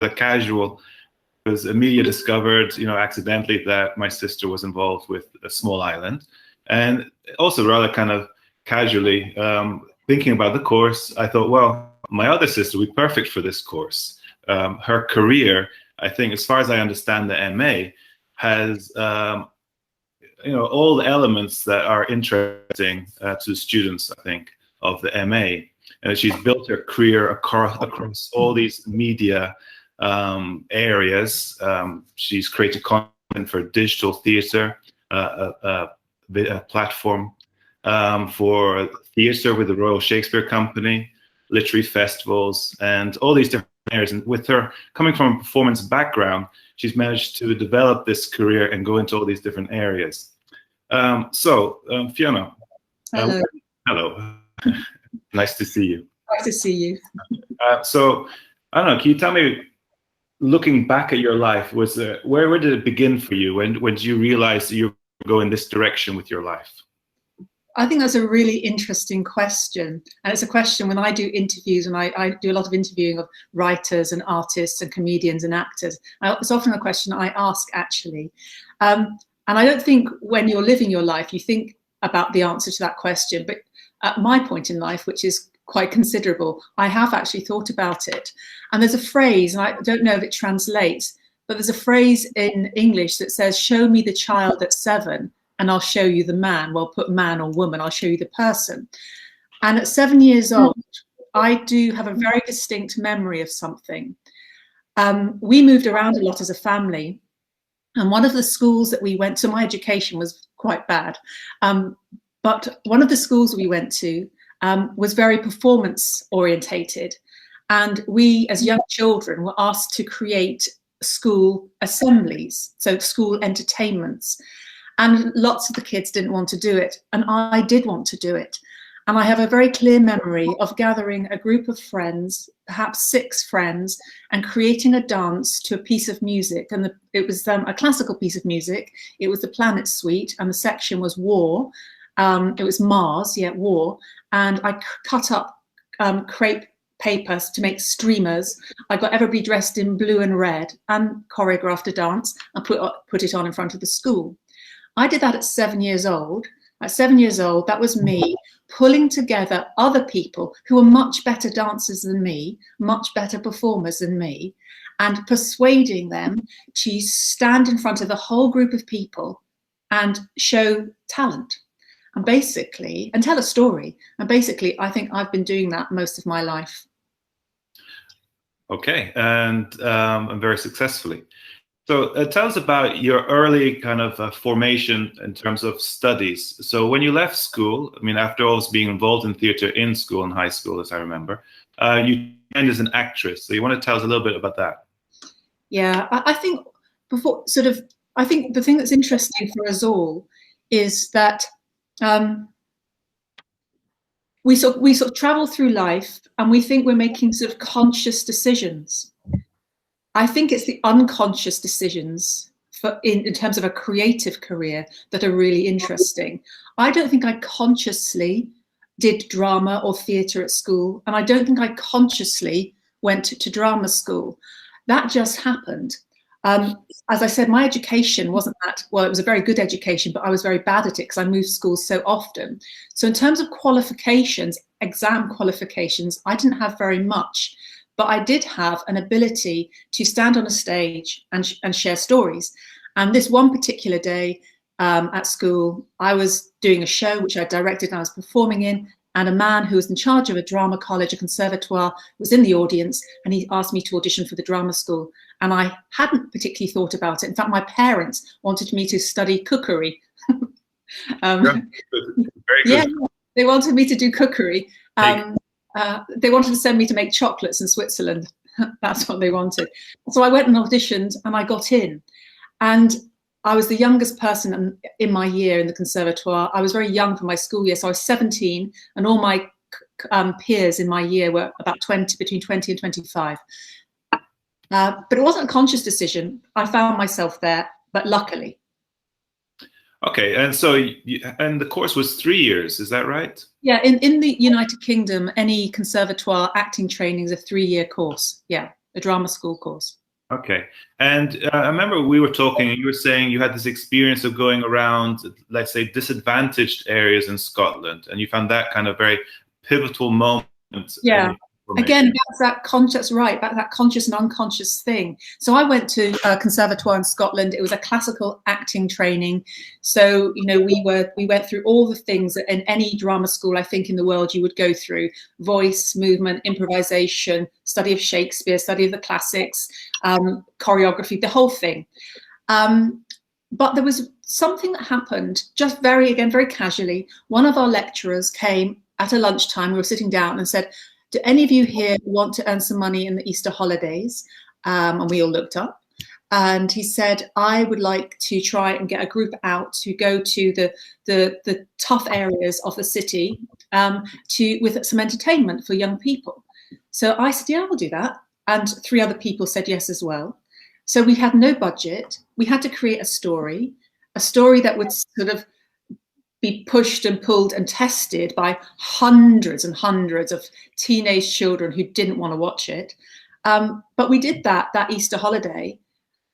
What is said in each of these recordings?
a casual, because Amelia discovered, accidentally that my sister was involved with a small island. And also rather kind of casually thinking about the course, I thought, well, my other sister would be perfect for this course. Her career, I think, as far as I understand the MA, has all the elements that are interesting to students, I think, of the MA. And she's built her career across all these media areas. She's created content for digital theater, a platform for theater with the Royal Shakespeare Company, literary festivals, and all these different areas. And with her coming from a performance background, she's managed to develop this career and go into all these different areas. Fiona. Hello. Hello. Nice to see you. Nice to see you. So, I don't know, can you tell me, looking back at your life, where did it begin for you? When did you realize that you were going this direction with your life? I think that's a really interesting question. And it's a question when I do interviews, and I do a lot of interviewing of writers and artists and comedians and actors. It's often a question I ask, actually. And I don't think when you're living your life, you think about the answer to that question. But at my point in life, which is quite considerable, I have actually thought about it. And there's a phrase, and I don't know if it translates, but there's a phrase in English that says, show me the child at 7 and I'll show you the man. Well, put man or woman, I'll show you the person. And at 7 years old, I do have a very distinct memory of something. We moved around a lot as a family. And one of the schools that we went to, my education was quite bad. But one of the schools we went to was very performance orientated. And we, as young children, were asked to create school assemblies, so school entertainments. And lots of the kids didn't want to do it. And I did want to do it. And I have a very clear memory of gathering a group of friends, perhaps 6 friends, and creating a dance to a piece of music. And it was a classical piece of music. It was the Planet Suite, and the section was War. It was Mars, yeah, War. And I cut up crepe papers to make streamers. I got everybody dressed in blue and red and choreographed a dance and put it on in front of the school. I did that at 7 years old. At 7 years old, that was me pulling together other people who were much better dancers than me, much better performers than me, and persuading them to stand in front of the whole group of people and show talent. And basically, and tell a story. And basically, I think I've been doing that most of my life. Okay, and very successfully. So tell us about your early kind of formation in terms of studies. So when you left school, I mean, after always being involved in theater in school and high school, as I remember, you trained as an actress. So you want to tell us a little bit about that? Yeah, I think I think the thing that's interesting for us all is that we sort of travel through life and we think we're making sort of conscious decisions. I think it's the unconscious decisions in terms of a creative career that are really interesting. I don't think I consciously did drama or theatre at school, and I don't think I consciously went to drama school. That just happened. As I said, my education wasn't that, well, it was a very good education, but I was very bad at it because I moved schools so often. So in terms of qualifications, exam qualifications, I didn't have very much. But I did have an ability to stand on a stage and share stories. And this one particular day at school, I was doing a show which I directed and I was performing in, and a man who was in charge of a drama college, a conservatoire, was in the audience, and he asked me to audition for the drama school. And I hadn't particularly thought about it. In fact, my parents wanted me to study cookery. Very good. Yeah, they wanted me to do cookery. They wanted to send me to make chocolates in Switzerland. That's what they wanted. So I went and auditioned and I got in. And I was the youngest person in my year in the conservatoire. I was very young for my school year. So I was 17 and all my peers in my year were about between 20 and 25. But it wasn't a conscious decision. I found myself there, but luckily. Okay, and so and the course was 3 years, is that right? Yeah, in the United Kingdom, any conservatoire acting training is a 3-year course. Yeah, a drama school course. Okay. And I remember we were talking and you were saying you had this experience of going around, let's say, disadvantaged areas in Scotland, and you found that kind of very pivotal moment. Yeah. Again, that's that conscious, right, back that conscious and unconscious thing. So I went to a conservatoire in Scotland. It was a classical acting training. So, you know, we went through all the things that in any drama school, I think, in the world you would go through: voice, movement, improvisation, study of Shakespeare, study of the classics, choreography, the whole thing. But there was something that happened just very casually. One of our lecturers came at a lunchtime. We were sitting down and said, "Do any of you here want to earn some money in the Easter holidays?" And we all looked up. And he said, "I would like to try and get a group out to go to the tough areas of the city with some entertainment for young people." So I said, "Yeah, we'll do that." And 3 other people said yes as well. So we had no budget. We had to create a story that would sort of be pushed and pulled and tested by hundreds and hundreds of teenage children who didn't want to watch it. But we did that Easter holiday,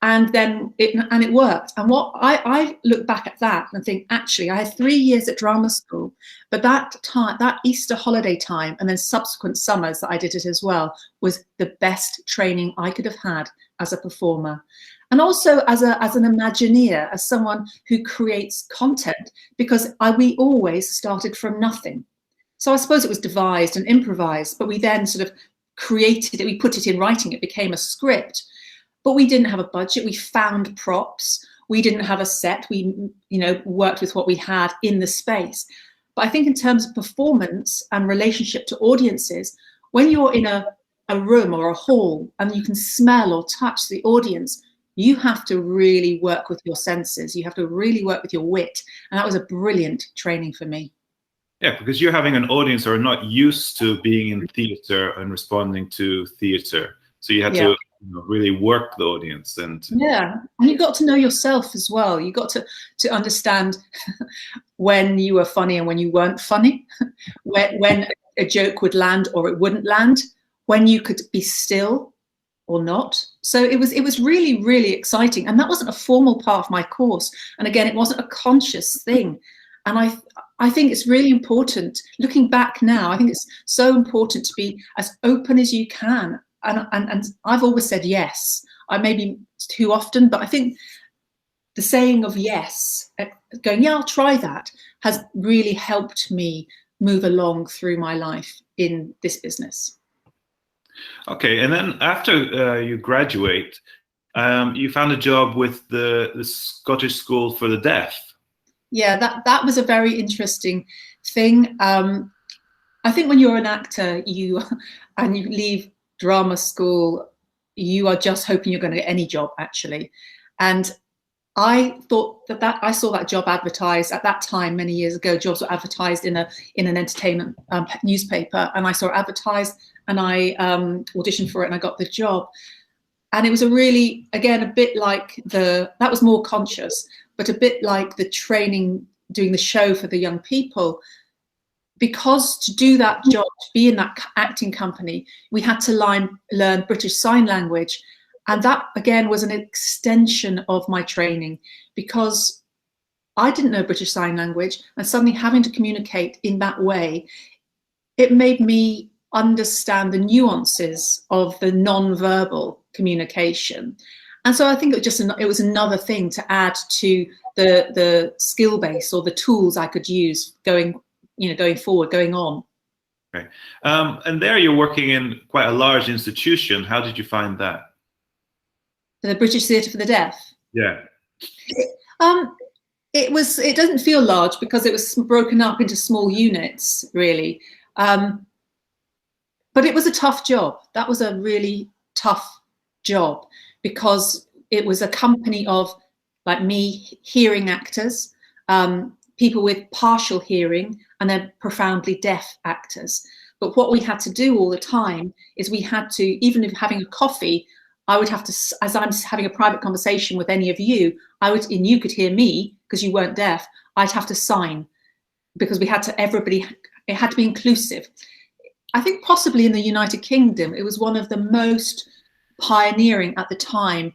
and then it worked. And what I look back at that and think, actually, I had 3 years at drama school, but that Easter holiday time and then subsequent summers that I did it as well was the best training I could have had as a performer. And also as an Imagineer, as someone who creates content, because we always started from nothing. So I suppose it was devised and improvised, but we then sort of created it, we put it in writing, it became a script. But we didn't have a budget, we found props, we didn't have a set, we worked with what we had in the space. But I think in terms of performance and relationship to audiences, when you're in a room or a hall and you can smell or touch the audience, you have to really work with your senses. You have to really work with your wit. And that was a brilliant training for me. Yeah, because you're having an audience who are not used to being in theatre and responding to theatre. So you had to really work the audience. And you got to know yourself as well. You got to understand when you were funny and when you weren't funny, when a joke would land or it wouldn't land, when you could be still or not. So it was really, really exciting. And that wasn't a formal part of my course. And again, it wasn't a conscious thing. And I think it's really important, looking back now, I think it's so important to be as open as you can. And I've always said yes. I maybe too often, but I think the saying of yes, going, yeah, I'll try that, has really helped me move along through my life in this business. Okay, and then after you graduate, you found a job with the Scottish School for the Deaf. Yeah, that was a very interesting thing. I think when you're an actor, you leave drama school, you are just hoping you're going to get any job, actually. And I thought that I saw that job advertised at that time, many years ago. Jobs were advertised in an entertainment newspaper, and I saw it advertised, and I auditioned for it, and I got the job. And it was a really, again, a bit like that was more conscious, but a bit like the training, doing the show for the young people. Because to do that job, to be in that acting company, we had to learn British Sign Language. And that, again, was an extension of my training, because I didn't know British Sign Language, and suddenly having to communicate in that way, it made me understand the nuances of the non-verbal communication. And so I think it was another thing to add to the skill base, or the tools I could use going forward, going on. Okay. And there you're working in quite a large institution. How did you find that? The British Theatre for the Deaf. Yeah. It doesn't feel large because it was broken up into small units, really. But it was a tough job. That was a really tough job, because it was a company of, like me, hearing actors, people with partial hearing, and then profoundly deaf actors. But what we had to do all the time is we had to, even if having a coffee, I would have to, as I'm having a private conversation with any of you, and you could hear me because you weren't deaf, I'd have to sign, because it had to be inclusive. I think possibly in the United Kingdom, it was one of the most pioneering at the time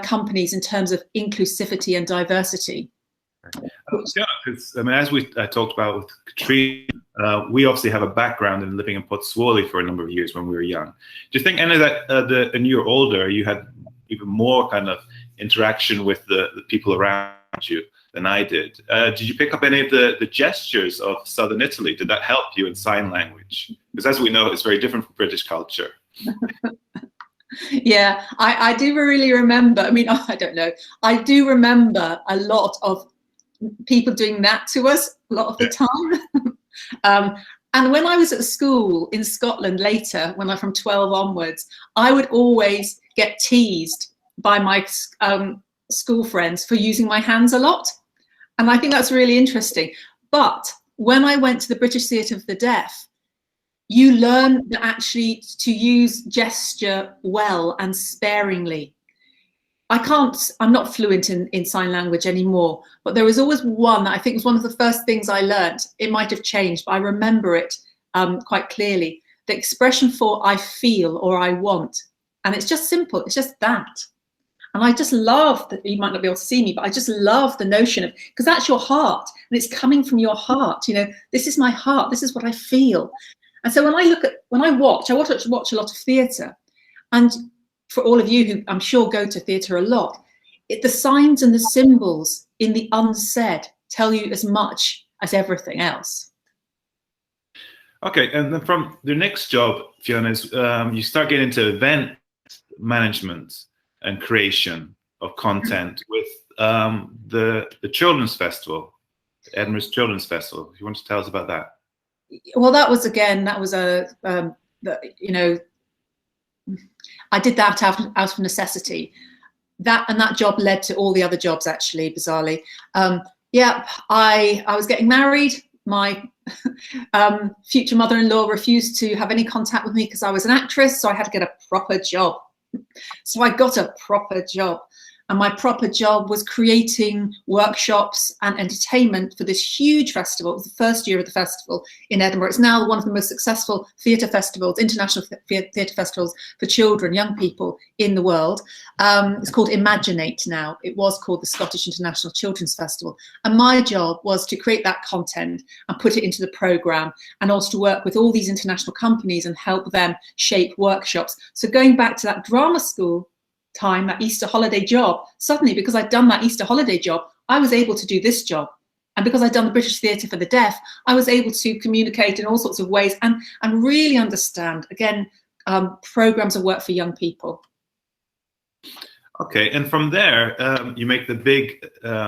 companies in terms of inclusivity and diversity. Yeah, I mean, as I talked about with Katrina, we obviously have a background in living in Pozzuoli for a number of years when we were young. Do you think any of that, and you're older, you had even more kind of interaction with the people around you than I did? Did you pick up any of the gestures of Southern Italy? Did that help you in sign language? Because as we know, it's very different from British culture. Yeah, I do really remember, I mean, I don't know, I do remember a lot of people doing that to us a lot of the time. And when I was at school in Scotland later, when I'm from 12 onwards, I would always get teased by my school friends for using my hands a lot. And I think that's really interesting. But when I went to the British Theatre of the Deaf, you learn that actually to use gesture well and sparingly. I'm not fluent in sign language anymore, but there was always one that I think was one of the first things I learned. It might have changed, but I remember it quite clearly. The expression for I feel or I want. And it's just simple, it's just that. And I just love that, you might not be able to see me, but I just love the notion of, because that's your heart and it's coming from your heart. You know, this is my heart, this is what I feel. And so when I watch a lot of theatre, and for all of you who I'm sure go to theatre a lot, the signs and the symbols in the unsaid tell you as much as everything else. Okay, and then from the next job, Fiona, is you start getting into event management and creation of content with the Children's Festival, Edinburgh's Children's Festival. If you want to tell us about that. Well, that was you know, I did that out of necessity. That job led to all the other jobs, actually, bizarrely. Yeah, I was getting married. My future mother-in-law refused to have any contact with me because I was an actress, so I had to get a proper job. So I got a proper job. And my proper job was creating workshops and entertainment for this huge festival. It was the first year of the festival in Edinburgh. It's now one of the most successful theatre festivals, international theatre festivals for children, young people in the world. It's called Imaginate now. It was called the Scottish International Children's Festival. And my job was to create that content and put it into the programme, and also to work with all these international companies and help them shape workshops. So going back to that drama school time, that Easter holiday job, suddenly, because I'd done that Easter holiday job, I was able to do this job. And because I'd done the British Theatre for the Deaf, I was able to communicate in all sorts of ways and really understand, again, programs of work for young people. Okay, and from there, you make the big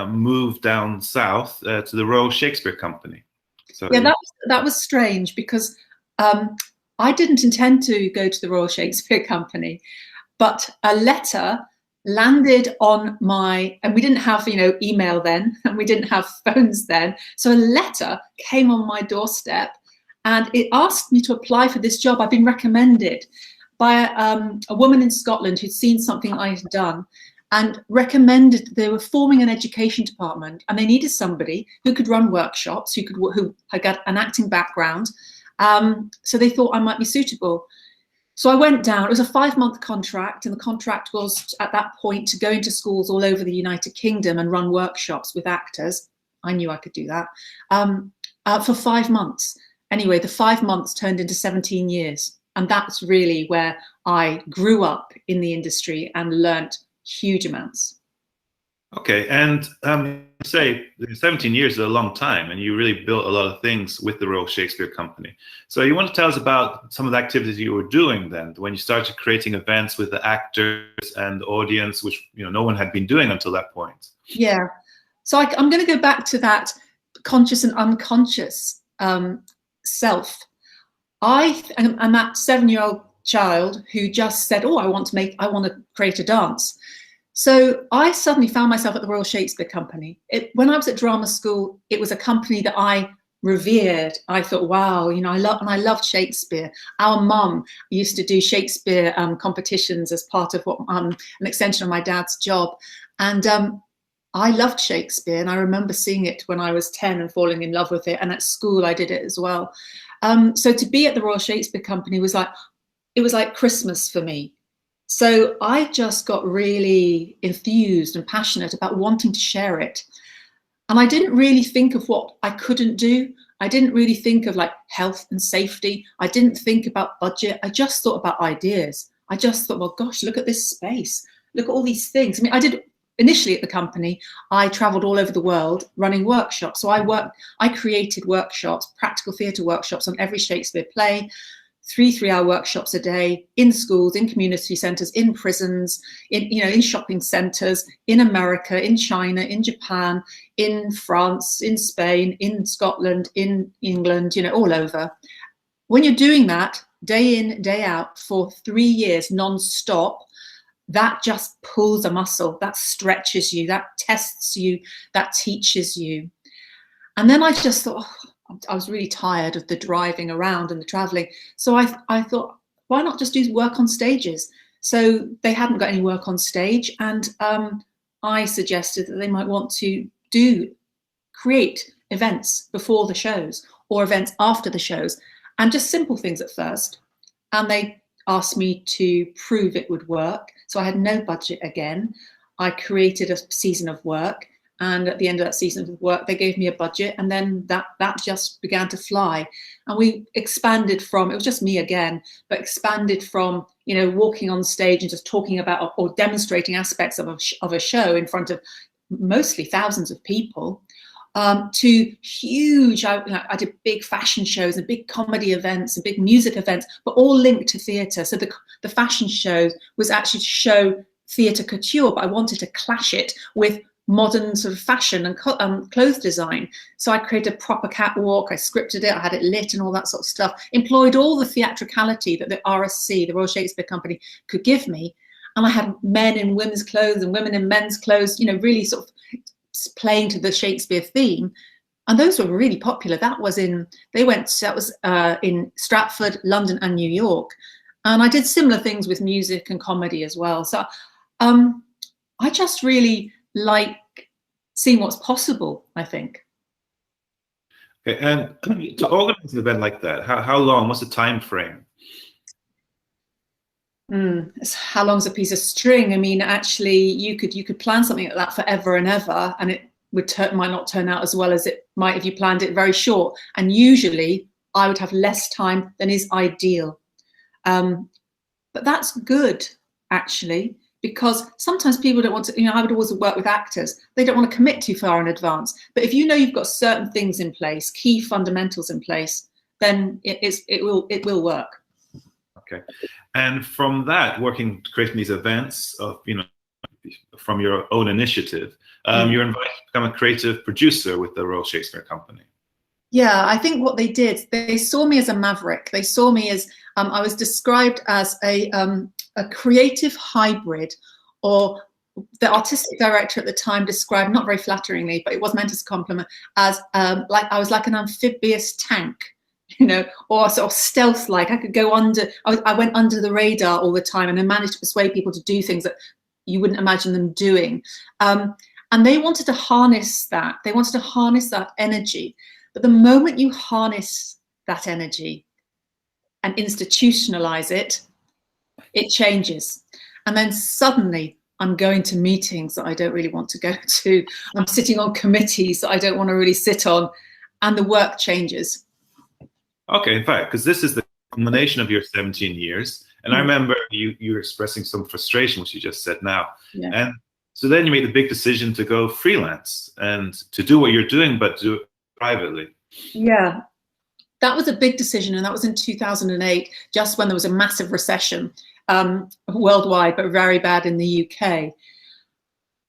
move down south to the Royal Shakespeare Company. So yeah, that was strange, because I didn't intend to go to the Royal Shakespeare Company. But a letter landed on and we didn't have, you know, email then, and we didn't have phones then. So a letter came on my doorstep, and it asked me to apply for this job. I've been recommended by a woman in Scotland who'd seen something I had done, and recommended that they were forming an education department, and they needed somebody who could run workshops, who had got an acting background. So they thought I might be suitable. So I went down. It was a 5-month contract, and the contract was at that point to go into schools all over the United Kingdom and run workshops with actors. I knew I could do that for 5 months. Anyway, the 5 months turned into 17 years. And that's really where I grew up in the industry and learnt huge amounts. Okay, and say 17 years is a long time, and you really built a lot of things with the Royal Shakespeare Company. So you want to tell us about some of the activities you were doing then, when you started creating events with the actors and the audience, which, you know, no one had been doing until that point. Yeah, so I'm going to go back to that conscious and unconscious self. I'm that 7-year-old child who just said, "Oh, I want to create a dance." So I suddenly found myself at the Royal Shakespeare Company. When I was at drama school, it was a company that I revered. I thought, wow, you know, I loved Shakespeare. Our mum used to do Shakespeare competitions as part of an extension of my dad's job. And I loved Shakespeare, and I remember seeing it when I was 10 and falling in love with it. And at school, I did it as well. So to be at the Royal Shakespeare Company was like Christmas for me. So I just got really enthused and passionate about wanting to share it. And I didn't really think of what I couldn't do. I didn't really think of like health and safety. I didn't think about budget. I just thought about ideas. I just thought, well, gosh, look at this space. Look at all these things. I mean, I did initially at the company, I traveled all over the world running workshops. So I created workshops, practical theatre workshops on every Shakespeare play, 3 3-hour workshops a day in schools, in community centres, in prisons, in shopping centres, in America, in China, in Japan, in France, in Spain, in Scotland, in England, all over. When you're doing that day in, day out for 3 years non-stop, that just pulls a muscle, that stretches you, that tests you, that teaches you. And then I just thought, I was really tired of the driving around and the traveling. So I thought, why not just do work on stages? So they hadn't got any work on stage. And I suggested that they might want to create events before the shows or events after the shows, and just simple things at first. And they asked me to prove it would work. So I had no budget again. I created a season of work. And at the end of that season of work, they gave me a budget, and then that just began to fly. And we expanded from, it was just me again, but expanded from, walking on stage and just talking about or demonstrating aspects of a show in front of mostly thousands of people, to huge, I did big fashion shows and big comedy events and big music events, but all linked to theatre. So the fashion show was actually to show theatre couture, but I wanted to clash it with modern sort of fashion and clothes design. So I created a proper catwalk, I scripted it, I had it lit and all that sort of stuff, employed all the theatricality that the RSC, the Royal Shakespeare Company, could give me. And I had men in women's clothes and women in men's clothes, really sort of playing to the Shakespeare theme. And those were really popular. That was in Stratford, London and New York. And I did similar things with music and comedy as well. So I just really like seeing what's possible, I think. Okay, and to organize an event like that, how long, what's the time frame? How long's a piece of string? I mean, actually, you could plan something like that forever and ever, and it might not turn out as well as it might if you planned it very short. And usually I would have less time than is ideal. But that's good, actually, because sometimes people don't want to, I would always work with actors. They don't want to commit too far in advance. But if you've got certain things in place, key fundamentals in place, then it will work. Okay. And from that, creating these events of, from your own initiative, you're invited to become a creative producer with the Royal Shakespeare Company. Yeah, I think what they did, they saw me as a maverick. They saw me as, I was described as a creative hybrid, or the artistic director at the time described, not very flatteringly, but it was meant as a compliment, as I was like an amphibious tank, or sort of stealth-like. I could go under, I went under the radar all the time, and I managed to persuade people to do things that you wouldn't imagine them doing. And they wanted to harness that. They wanted to harness that energy. But the moment you harness that energy and institutionalize it, it changes. And then suddenly I'm going to meetings that I don't really want to go to. I'm sitting on committees that I don't want to really sit on, and the work changes. Okay, in fact, because this is the culmination of your 17 years. And I remember you were expressing some frustration, which you just said now. Yeah. And so then you made the big decision to go freelance and to do what you're doing, but do it privately. Yeah, that was a big decision. And that was in 2008, just when there was a massive recession worldwide, but very bad in the UK.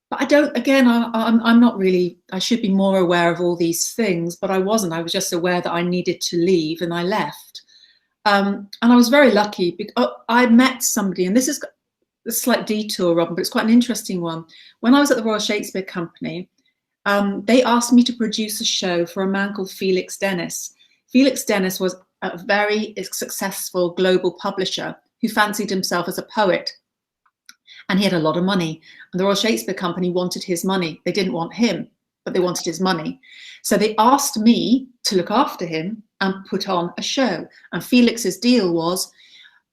But I'm not really, I should be more aware of all these things, but I wasn't. I was just aware that I needed to leave, and I left. And I was very lucky because I met somebody, and this is a slight detour, Robin, but it's quite an interesting one. When I was at the Royal Shakespeare Company, they asked me to produce a show for a man called Felix Dennis. Felix Dennis was a very successful global publisher who fancied himself as a poet. And he had a lot of money. And the Royal Shakespeare Company wanted his money. They didn't want him, but they wanted his money. So they asked me to look after him and put on a show. And Felix's deal was,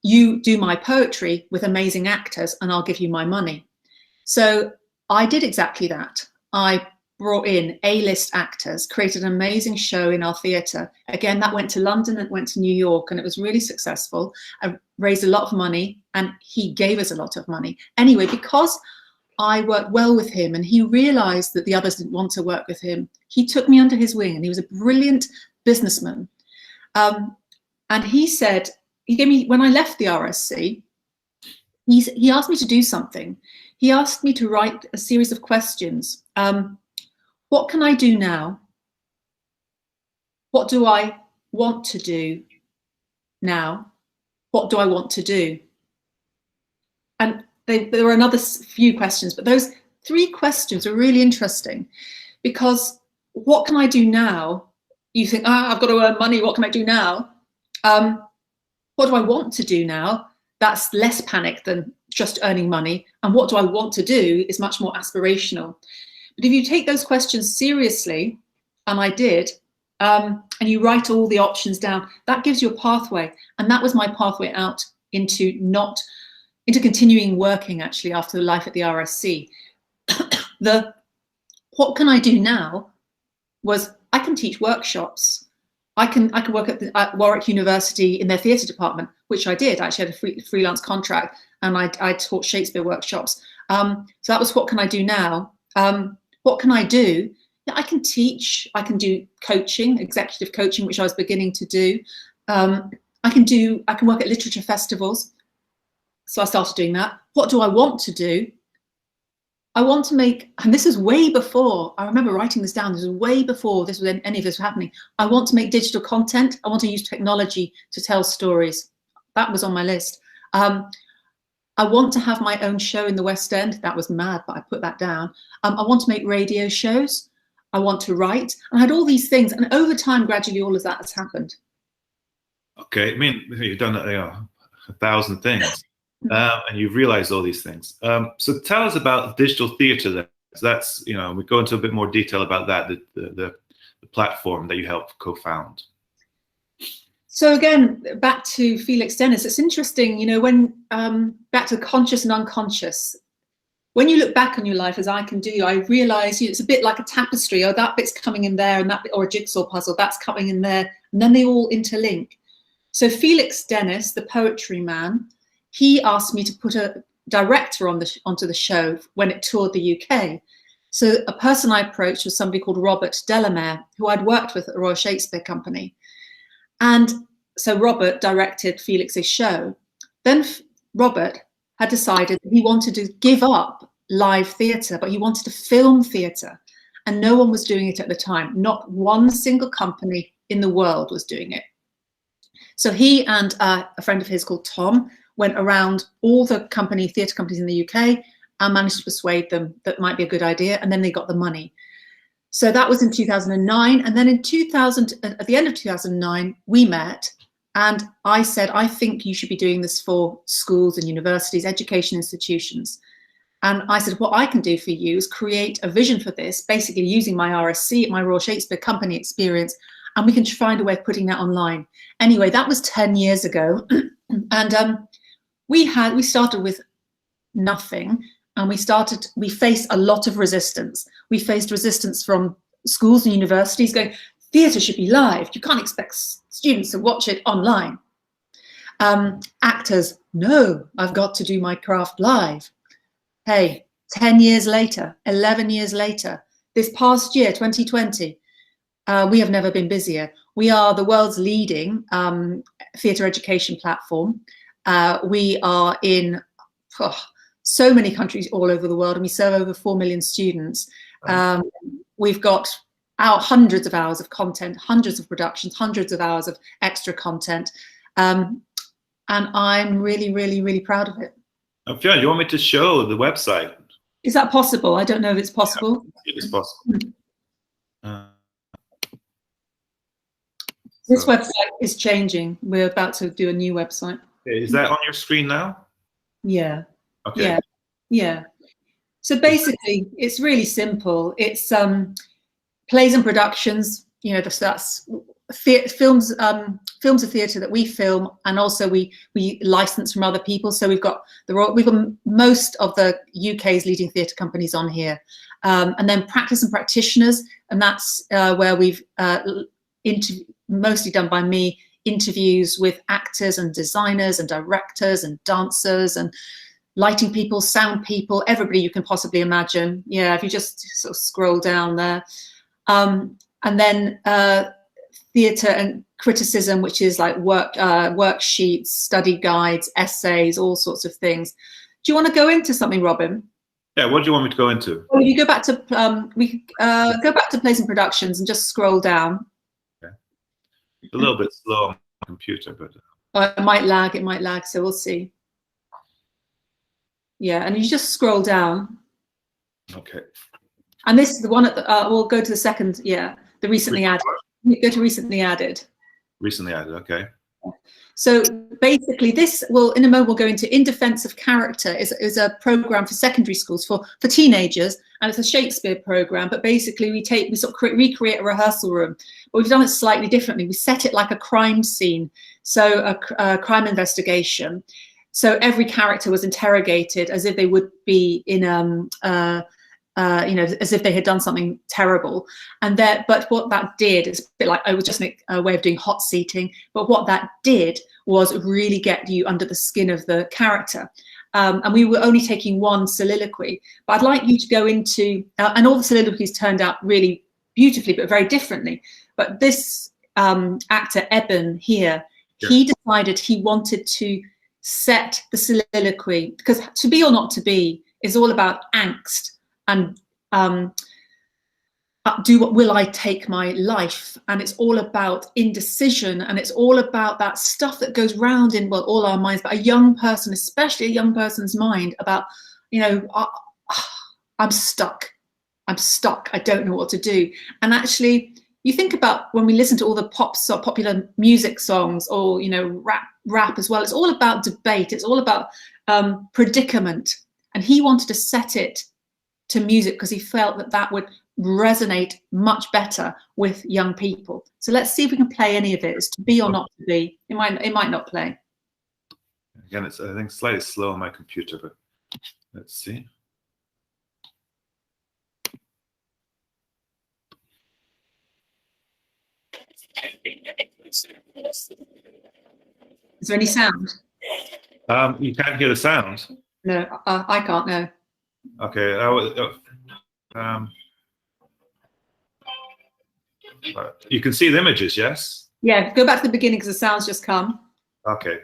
you do my poetry with amazing actors and I'll give you my money. So I did exactly that. I brought in A-list actors, created an amazing show in our theatre. Again, that went to London and went to New York, and it was really successful. I raised a lot of money and he gave us a lot of money. Anyway, because I worked well with him and he realized that the others didn't want to work with him, he took me under his wing, and he was a brilliant businessman. And he said, he gave me, when I left the RSC, he asked me to do something. He asked me to write a series of questions. What can I do now? What do I want to do now? What do I want to do? And there were another few questions, but those 3 questions are really interesting, because what can I do now? You think, I've got to earn money. What can I do now? What do I want to do now? That's less panic than just earning money. And what do I want to do is much more aspirational. But if you take those questions seriously, and I did, and you write all the options down, that gives you a pathway. And that was my pathway out into continuing working, actually, after the life at the RSC. What can I do now was, I can teach workshops. I can work at Warwick University in their theatre department, which I did. I actually had a freelance contract, and I taught Shakespeare workshops. So that was, what can I do now? What can I do? Yeah, I can teach. I can do coaching, executive coaching, which I was beginning to do. I can work at literature festivals. So I started doing that. What do I want to do? I want to make, and this is way before, I remember writing this down, this was way before any of this was happening. I want to make digital content. I want to use technology to tell stories. That was on my list. I want to have my own show in the West End. That was mad, but I put that down. I want to make radio shows. I want to write. And I had all these things. And over time, gradually, all of that has happened. Okay. I mean, you've done 1,000 things. And you've realized all these things. So tell us about digital theatre then. That's, we go into a bit more detail about that, the platform that you helped co-found. So again, back to Felix Dennis, it's interesting, when back to conscious and unconscious. When you look back on your life, as I can do, I realize it's a bit like a tapestry, or that bit's coming in there, and that bit, or a jigsaw puzzle, that's coming in there, and then they all interlink. So Felix Dennis, the poetry man, he asked me to put a director onto the show when it toured the UK. So a person I approached was somebody called Robert Delamere, who I'd worked with at the Royal Shakespeare Company. And so Robert directed Felix's show. Then Robert had decided that he wanted to give up live theatre, but he wanted to film theatre. And no one was doing it at the time. Not one single company in the world was doing it. So he and a friend of his called Tom went around all the theatre companies in the UK and managed to persuade them that might be a good idea, and then they got the money. So that was in 2009, and then in at the end of 2009, we met, and I said, I think you should be doing this for schools and universities, education institutions. And I said, what I can do for you is create a vision for this, basically using my RSC, my Royal Shakespeare Company experience, and we can find a way of putting that online. Anyway, that was 10 years ago, and we started with nothing, and we faced a lot of resistance. We faced resistance from schools and universities going, theatre should be live. You can't expect students to watch it online. Actors, no, I've got to do my craft live. Hey, 10 years later, 11 years later, this past year, 2020, we have never been busier. We are the world's leading theatre education platform. We are in so many countries all over the world, and we serve over 4 million students. We've got hundreds of hours of content, hundreds of productions, hundreds of hours of extra content. And I'm really, really, really proud of it. Fiona, you want me to show the website? Is that possible? I don't know if it's possible. Yeah, it is possible. This website is changing. We're about to do a new website. Is that on your screen now? Yeah. Okay. Yeah. Yeah. So basically, it's really simple. It's plays and productions, you know, that's films of theatre that we film, and also we license from other people. So we've got most of the UK's leading theatre companies on here, and then practice and practitioners, and that's where we've mostly done by me, interviews with actors and designers and directors and dancers and lighting people, sound people, everybody you can possibly imagine. Yeah, if you just sort of scroll down there. And then theatre and criticism, which is like worksheets, study guides, essays, all sorts of things. Do you want to go into something, Robin? Yeah, what do you want me to go into? Well, you go back to go back to plays and productions and just scroll down. Okay. It's a little bit slow on my computer, but it might lag. It might lag. So we'll see. Yeah, and you just scroll down. Okay. And this is the one at the. We'll go to the second. Yeah, the recently added. Go to recently added. Recently added. Okay. So basically, this will, in a moment, we'll go into In Defense of Character. Is a program for secondary schools for teenagers, and it's a Shakespeare program. But basically, we sort of recreate a rehearsal room, but we've done it slightly differently. We set it like a crime scene, so a crime investigation. So every character was interrogated as if they would be in you know, as if they had done something terrible. And but what that did is a bit like, I was just a way of doing hot seating, but what that did was really get you under the skin of the character. And we were only taking one soliloquy, but I'd like you to go into, and all the soliloquies turned out really beautifully, but very differently. But this actor, Eben here, yeah, he decided he wanted to set the soliloquy, because To Be or Not to Be is all about angst, and will I take my life? And it's all about indecision, and it's all about that stuff that goes round in, well, all our minds, but a young person, especially a young person's mind, about, you know, I'm stuck, I don't know what to do. And actually, you think about when we listen to all the popular music songs, or, you know, rap as well, it's all about debate, it's all about predicament. And he wanted to set it to music because he felt that that would resonate much better with young people. So let's see if we can play any of it. It's To Be or Not to Be. It might not play. Again, it's, I think, slightly slow on my computer, but let's see. Is there any sound? You can't hear the sound. No, I can't. No. Okay. You can see the images, yes? Yeah. Go back to the beginning because the sound's just come. Okay.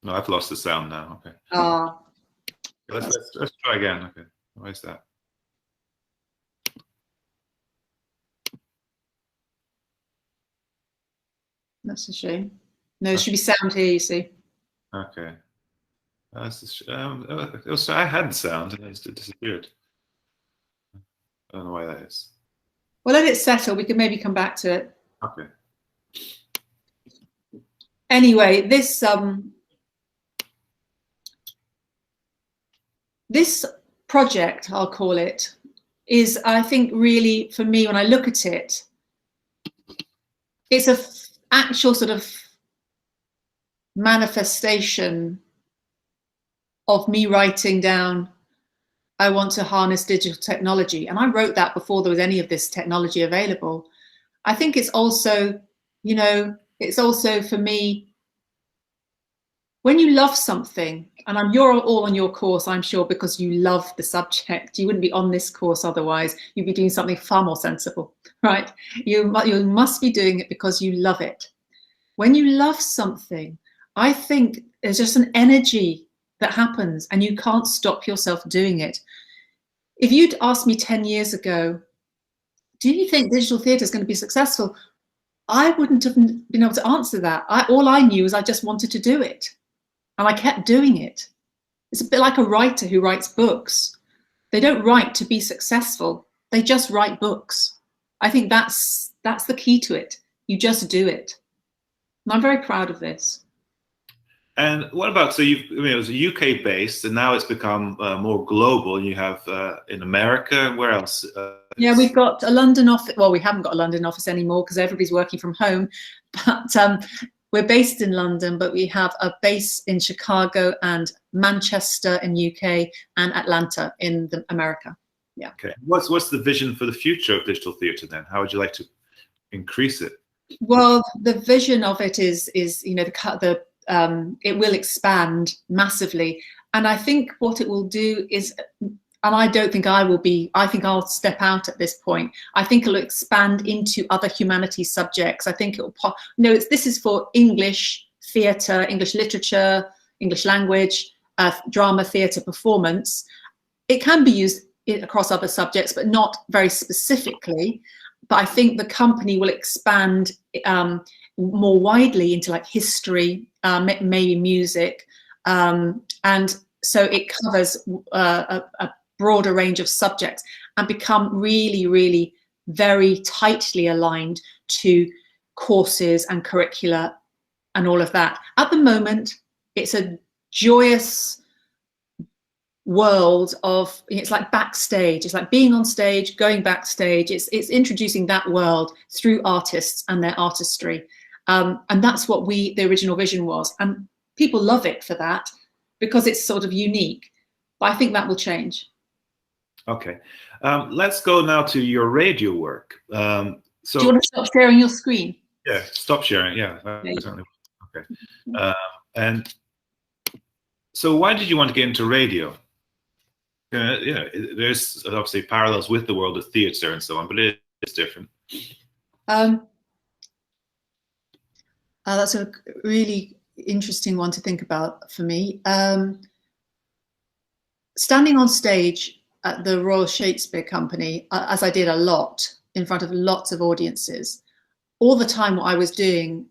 No, I've lost the sound now. Okay. Let's try again. Okay. Why is that? That's a shame. No, there should be sound here, you see. Okay. I had sound and it disappeared. I don't know why that is. Well, let it settle. We can maybe come back to it. Okay. Anyway, this project, I'll call it, is, I think, really, for me, when I look at it, it's a actual sort of manifestation of me writing down, I want to harness digital technology. And I wrote that before there was any of this technology available. I think it's also, you know, it's also for me, when you love something, and you're all on your course, I'm sure, because you love the subject. You wouldn't be on this course otherwise. You'd be doing something far more sensible, right? You must be doing it because you love it. When you love something, I think there's just an energy that happens and you can't stop yourself doing it. If you'd asked me 10 years ago, do you think digital theatre is going to be successful? I wouldn't have been able to answer that. All I knew is I just wanted to do it. And I kept doing it. It's a bit like a writer who writes books. They don't write to be successful. They just write books. I think that's the key to it. You just do it. And I'm very proud of this. And what about, so you've, I mean, it was UK based, and now it's become more global. You have in America, where else? Yeah, we've got a London office. Well, we haven't got a London office anymore because everybody's working from home. But we're based in London, but we have a base in Chicago and Manchester in UK and Atlanta in America. Yeah. Okay. What's the vision for the future of digital theatre then? How would you like to increase it? Well, the vision of it is you know, it will expand massively, and I think what it will do is, and I don't think I will be, I think I'll step out at this point. I think it'll expand into other humanities subjects. I think it will, this is for English theatre, English literature, English language, drama, theatre, performance. It can be used across other subjects, but not very specifically. But I think the company will expand more widely into like history, maybe music. And so it covers a broader range of subjects and become really, really very tightly aligned to courses and curricula and all of that. At the moment, it's a joyous world of, it's like backstage, it's like being on stage, going backstage, it's introducing that world through artists and their artistry, and that's what the original vision was, and people love it for that because it's sort of unique, but I think that will change. Okay, let's go now to your radio work. So do you want to stop sharing your screen? Yeah, stop sharing. Yeah, certainly. Okay. And so why did you want to get into radio? There's obviously parallels with the world of theatre and so on, but it's different. That's a really interesting one to think about for me. Standing on stage at the Royal Shakespeare Company, as I did a lot, in front of lots of audiences, all the time what I was doing,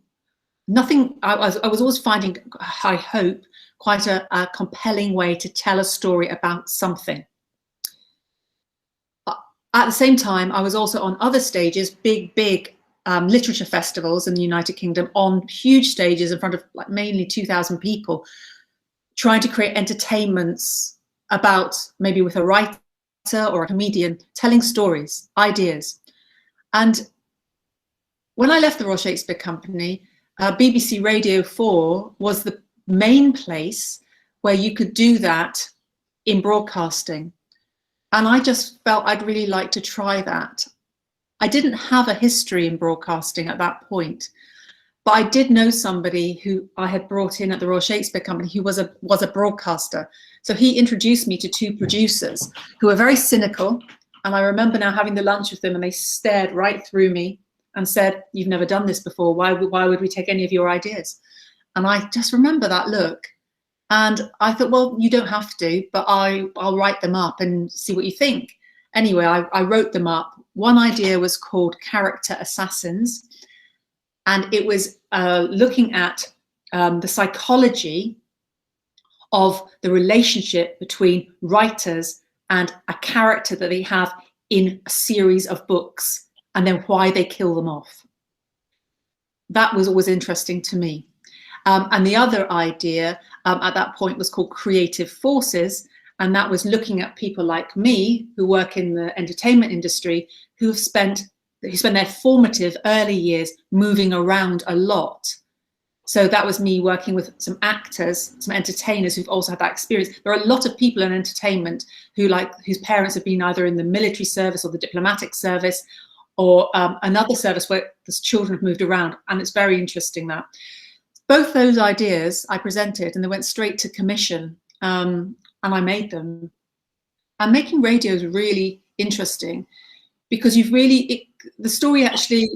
I was always finding, I hope, quite a compelling way to tell a story about something. At the same time, I was also on other stages, big literature festivals in the United Kingdom, on huge stages in front of like mainly 2,000 people, trying to create entertainments about, maybe with a writer or a comedian, telling stories, ideas. And when I left the Royal Shakespeare Company, BBC Radio 4 was the main place where you could do that in broadcasting. And I just felt I'd really like to try that. I didn't have a history in broadcasting at that point, but I did know somebody who I had brought in at the Royal Shakespeare Company who was a broadcaster. So he introduced me to two producers who were very cynical. And I remember now having the lunch with them, and they stared right through me and said, "You've never done this before. Why would we take any of your ideas?" And I just remember that look. And I thought, well, you don't have to, but I'll write them up and see what you think. Anyway, I wrote them up. One idea was called Character Assassins. And it was looking at the psychology of the relationship between writers and a character that they have in a series of books, and then why they kill them off. That was always interesting to me. And the other idea at that point was called Creative Forces, and that was looking at people like me who work in the entertainment industry, who spent their formative early years moving around a lot. So that was me working with some actors, some entertainers who've also had that experience. There are a lot of people in entertainment whose parents have been either in the military service or the diplomatic service, or another service where the children have moved around, and it's very interesting that. Both those ideas I presented, and they went straight to commission, and I made them. And making radio is really interesting because the story actually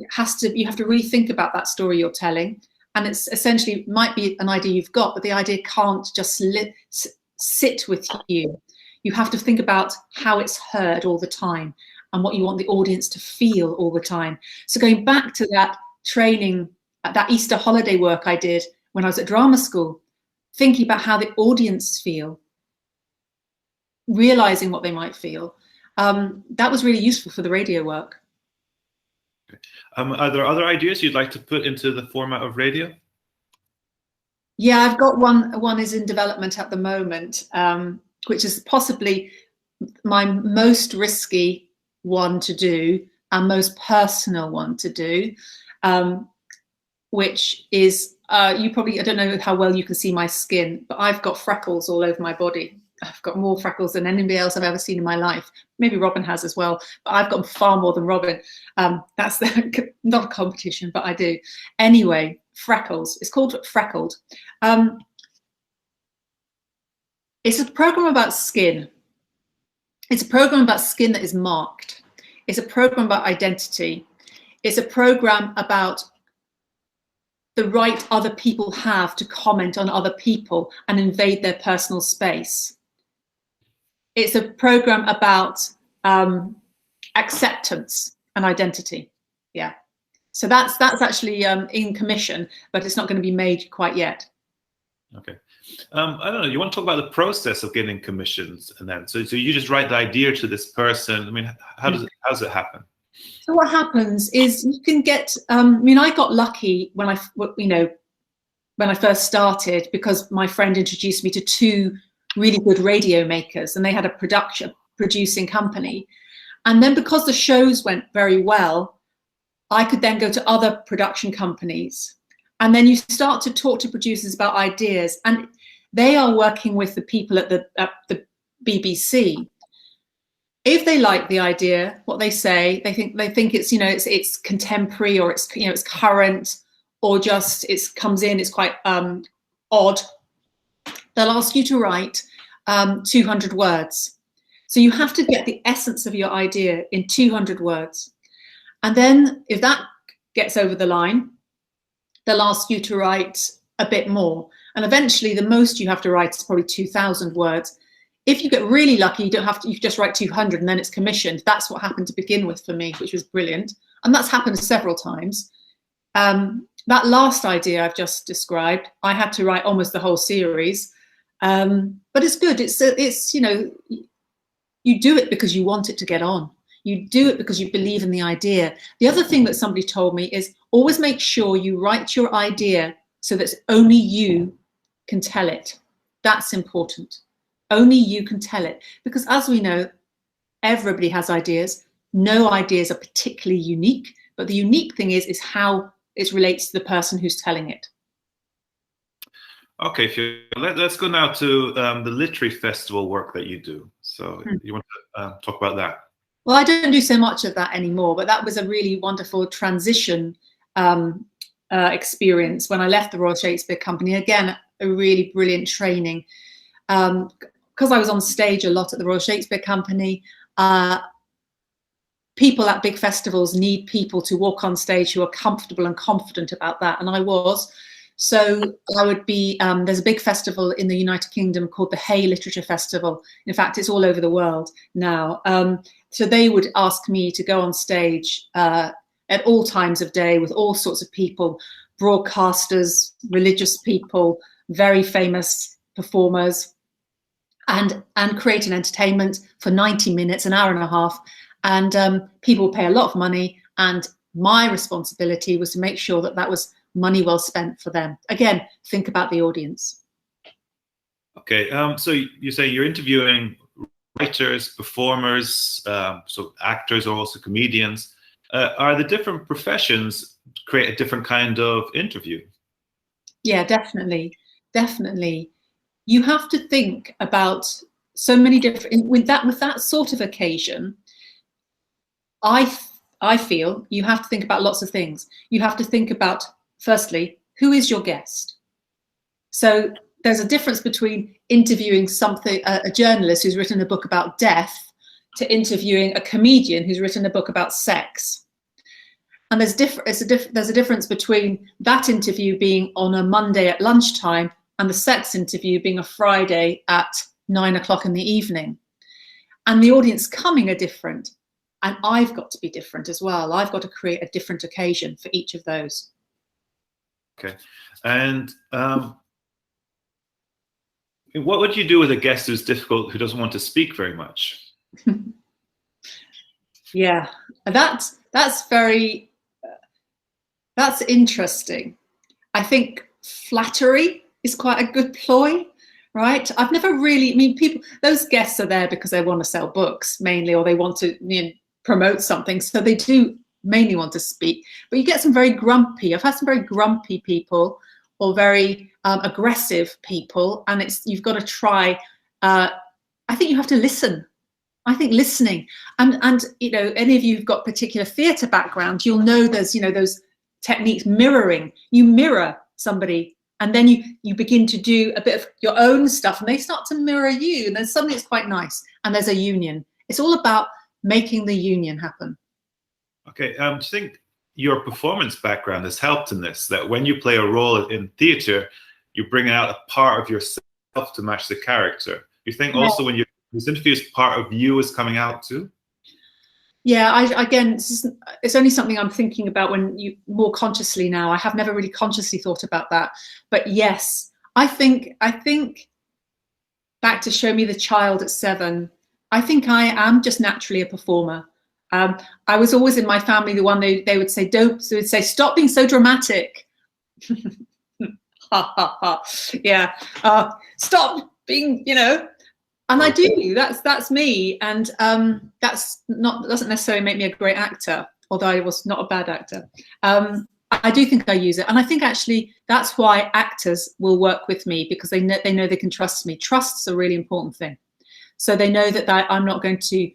you have to really think about that story you're telling. And it's essentially, might be an idea you've got, but the idea can't just sit with you. You have to think about how it's heard all the time and what you want the audience to feel all the time. So going back to that training, that Easter holiday work I did when I was at drama school, thinking about how the audience feel, realizing what they might feel, that was really useful for the radio work. Are there other ideas you'd like to put into the format of radio? Yeah, I've got one is in development at the moment, which is possibly my most risky one to do and most personal one to do, which is, you probably, I don't know how well you can see my skin, but I've got freckles all over my body. I've got more freckles than anybody else I've ever seen in my life. Maybe Robin has as well, but I've got far more than Robin. That's not a competition, but I do. Anyway, freckles. It's called Freckled. It's a program about skin. It's a program about skin that is marked. It's a program about identity. It's a program about the right other people have to comment on other people and invade their personal space. It's a program about acceptance and identity. Yeah. So that's actually in commission, but it's not going to be made quite yet. Okay. I don't know, you want to talk about the process of getting commissions, and then so you just write the idea to this person. I mean, how does it happen? So what happens is you can get, I mean, I got lucky when I first started, because my friend introduced me to two really good radio makers, and they had a producing company. And then because the shows went very well, I could then go to other production companies. And then you start to talk to producers about ideas, and they are working with the people at the BBC. If they like the idea, what they say, they think it's, it's contemporary, or it's current, or just it comes in, it's quite odd. They'll ask you to write 200 words. So you have to get the essence of your idea in 200 words. And then if that gets over the line, they'll ask you to write a bit more. And eventually the most you have to write is probably 2,000 words. If you get really lucky, you can just write 200 and then it's commissioned. That's what happened to begin with for me, which was brilliant. And that's happened several times. That last idea I've just described, I had to write almost the whole series. But it's good. It's you do it because you want it to get on. You do it because you believe in the idea. The other thing that somebody told me is always make sure you write your idea so that only you can tell it. That's important. Only you can tell it. Because as we know, everybody has ideas. No ideas are particularly unique, but the unique thing is how it relates to the person who's telling it. Okay, let's go now to the literary festival work that you do. So you want to talk about that? Well, I don't do so much of that anymore, but that was a really wonderful transition experience when I left the Royal Shakespeare Company. Again, a really brilliant training. Because I was on stage a lot at the Royal Shakespeare Company, people at big festivals need people to walk on stage who are comfortable and confident about that, and I was. So I would be, there's a big festival in the United Kingdom called the Hay Literature Festival. In fact, it's all over the world now. So they would ask me to go on stage at all times of day with all sorts of people, broadcasters, religious people, very famous performers, and create an entertainment for 90 minutes, an hour and a half. And people would pay a lot of money. And my responsibility was to make sure that that was money well spent for them. Again, think about the audience. Okay, so you say you're interviewing writers, performers, so actors or also comedians. Are the different professions create a different kind of interview? Yeah, definitely. You have to think about so many different, with that sort of occasion, I feel you have to think about lots of things. You have to think about, firstly, who is your guest? So there's a difference between interviewing a journalist who's written a book about death to interviewing a comedian who's written a book about sex. And there's a difference between that interview being on a Monday at lunchtime and the sex interview being a Friday at 9 o'clock in the evening. And the audience coming are different. And I've got to be different as well. I've got to create a different occasion for each of those. Okay. And what would you do with a guest who's difficult, who doesn't want to speak very much? Yeah, that's interesting. I think flattery is quite a good ploy, right? I've never really, I mean, people, those guests are there because they want to sell books mainly, or they want to, you know, promote something. So they do mainly want to speak, but you get some very grumpy. I've had some very grumpy people or very aggressive people, and you've got to try. I think you have to listen. I think listening, and you know, any of you who've got particular theatre background, you'll know there's, you know, those techniques, mirroring. You mirror somebody, and then you begin to do a bit of your own stuff, and they start to mirror you, and then suddenly it's quite nice, and there's a union. It's all about making the union happen. Okay, do you think your performance background has helped in this? That when you play a role in theatre, you bring out a part of yourself to match the character. You think also when you this interviews, part of you is coming out too? Yeah, again, it's only something I'm thinking about when you more consciously now. I have never really consciously thought about that, but yes, I think back to Show Me the Child at 7. I think I am just naturally a performer. I was always in my family the one they would say, don't, so they would say, stop being so dramatic. Ha ha ha. Yeah, stop being, you know. And I do. That's me, and doesn't necessarily make me a great actor, although I was not a bad actor. I do think I use it, and I think actually that's why actors will work with me, because they know they can trust me. Trust's a really important thing. So they know that I'm not going to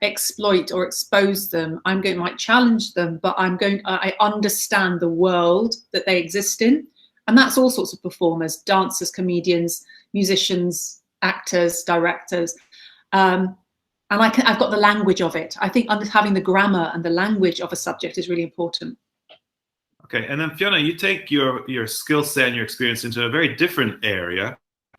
exploit or expose them. I'm going to might challenge them, but I understand the world that they exist in, and that's all sorts of performers: dancers, comedians, musicians, actors, directors, and I've got the language of it. I think having the grammar and the language of a subject is really important. Okay, and then Fiona, you take your skill set and your experience into a very different area,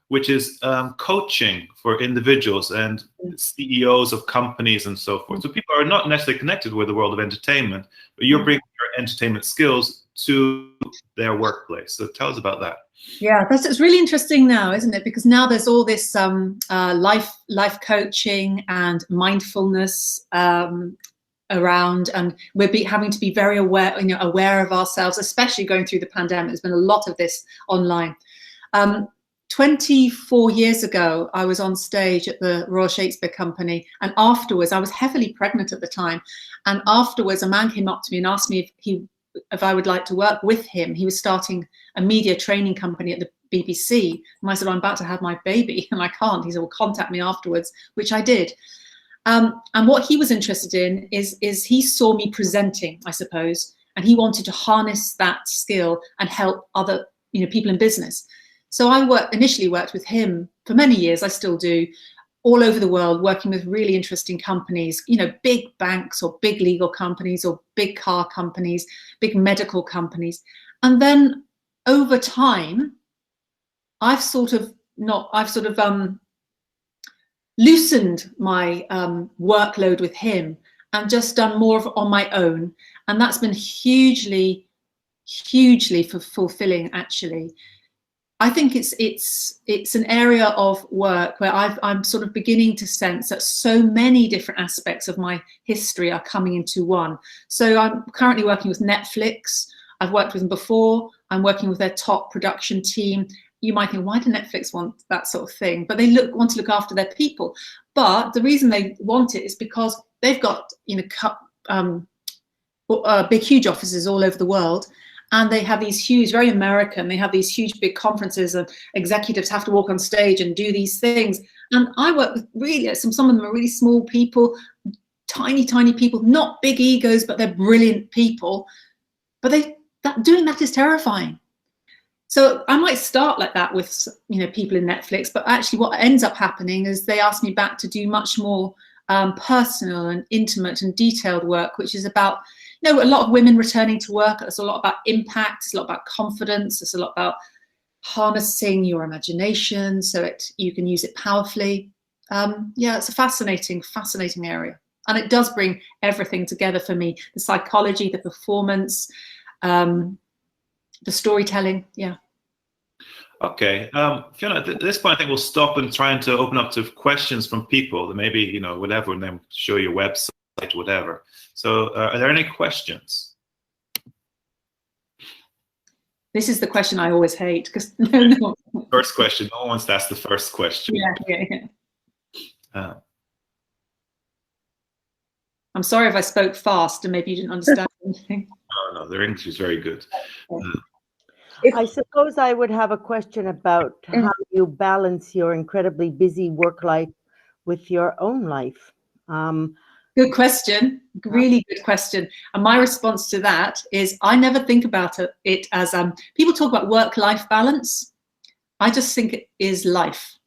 which is coaching for individuals and CEOs of companies and so forth. So people are not necessarily connected with the world of entertainment, but you're bringing your entertainment skills to their workplace. So tell us about that. Yeah, it's really interesting now, isn't it? Because now there's all this life coaching and mindfulness around, and we're having to be very aware, you know, aware of ourselves, especially going through the pandemic. There's been a lot of this online. 24 yeyears ago, I was on stage at the Royal Shakespeare Company, and afterwards, I was heavily pregnant at the time, and afterwards a man came up to me and asked me if I would like to work with him. He was starting a media training company at the BBC, and I said, I'm about to have my baby and I can't. He said, well, contact me afterwards, which I did. And what he was interested in is he saw me presenting, I suppose, and he wanted to harness that skill and help other, you know, people in business. So I initially worked with him for many years. I still do, all over the world, working with really interesting companies, you know, big banks or big legal companies or big car companies, big medical companies. And then over time, I've sort of loosened my workload with him and just done more on my own. And that's been hugely fulfilling, actually. I think it's an area of work where I'm sort of beginning to sense that so many different aspects of my history are coming into one. So I'm currently working with Netflix. I've worked with them before. I'm working with their top production team. You might think, why do Netflix want that sort of thing? But they want to look after their people. But the reason they want it is because they've got, you know, big, huge offices all over the world. And they have these huge, very American, they have these huge big conferences, and executives have to walk on stage and do these things. And I work with really, some of them are really small people, tiny people, not big egos, but they're brilliant people. But doing that is terrifying. So I might start like that with, you know, people in Netflix, but actually what ends up happening is they ask me back to do much more personal and intimate and detailed work, which is about, you know, a lot of women returning to work. It's a lot about impact. It's a lot about confidence. It's a lot about harnessing your imagination so you can use it powerfully. Yeah, it's a fascinating area. And it does bring everything together for me: the psychology, the performance, the storytelling. Yeah. Okay, Fiona, at this point, I think we'll stop and try to open up to questions from people that maybe, you know, whatever, and then show your website, whatever. So are there any questions? This is the question I always hate, because no. First question. No one wants to ask the first question. Yeah. I'm sorry if I spoke fast and maybe you didn't understand anything. No, their English is very good. I suppose I would have a question about how you balance your incredibly busy work life with your own life. Good question. Really good question. And my response to that is I never think about it as people talk about work-life balance. I just think it is life.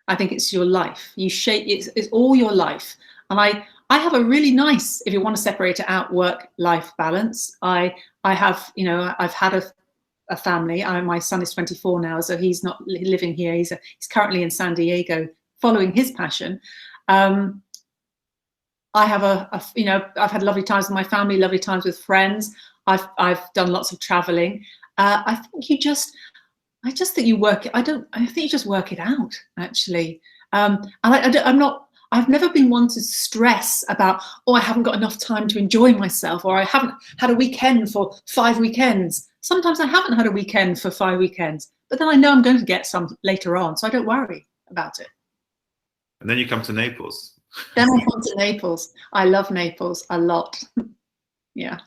I think it's your life. You shape it's all your life. And I have a really nice, if you want to separate it out, work-life balance. I have, you know, I've had a family. My son is 24 now, so he's not living here. He's currently in San Diego following his passion. I have you know, I've had lovely times with my family, lovely times with friends. I've done lots of traveling. I think I just think you work it. I think you just work it out, actually. And I've never been one to stress about, oh, I haven't got enough time to enjoy myself, or I haven't had a weekend for 5 weekends. Sometimes I haven't had a weekend for 5 weekends, but then I know I'm going to get some later on, so I don't worry about it. And then you come to Naples. Then I come to Naples. I love Naples a lot. Yeah.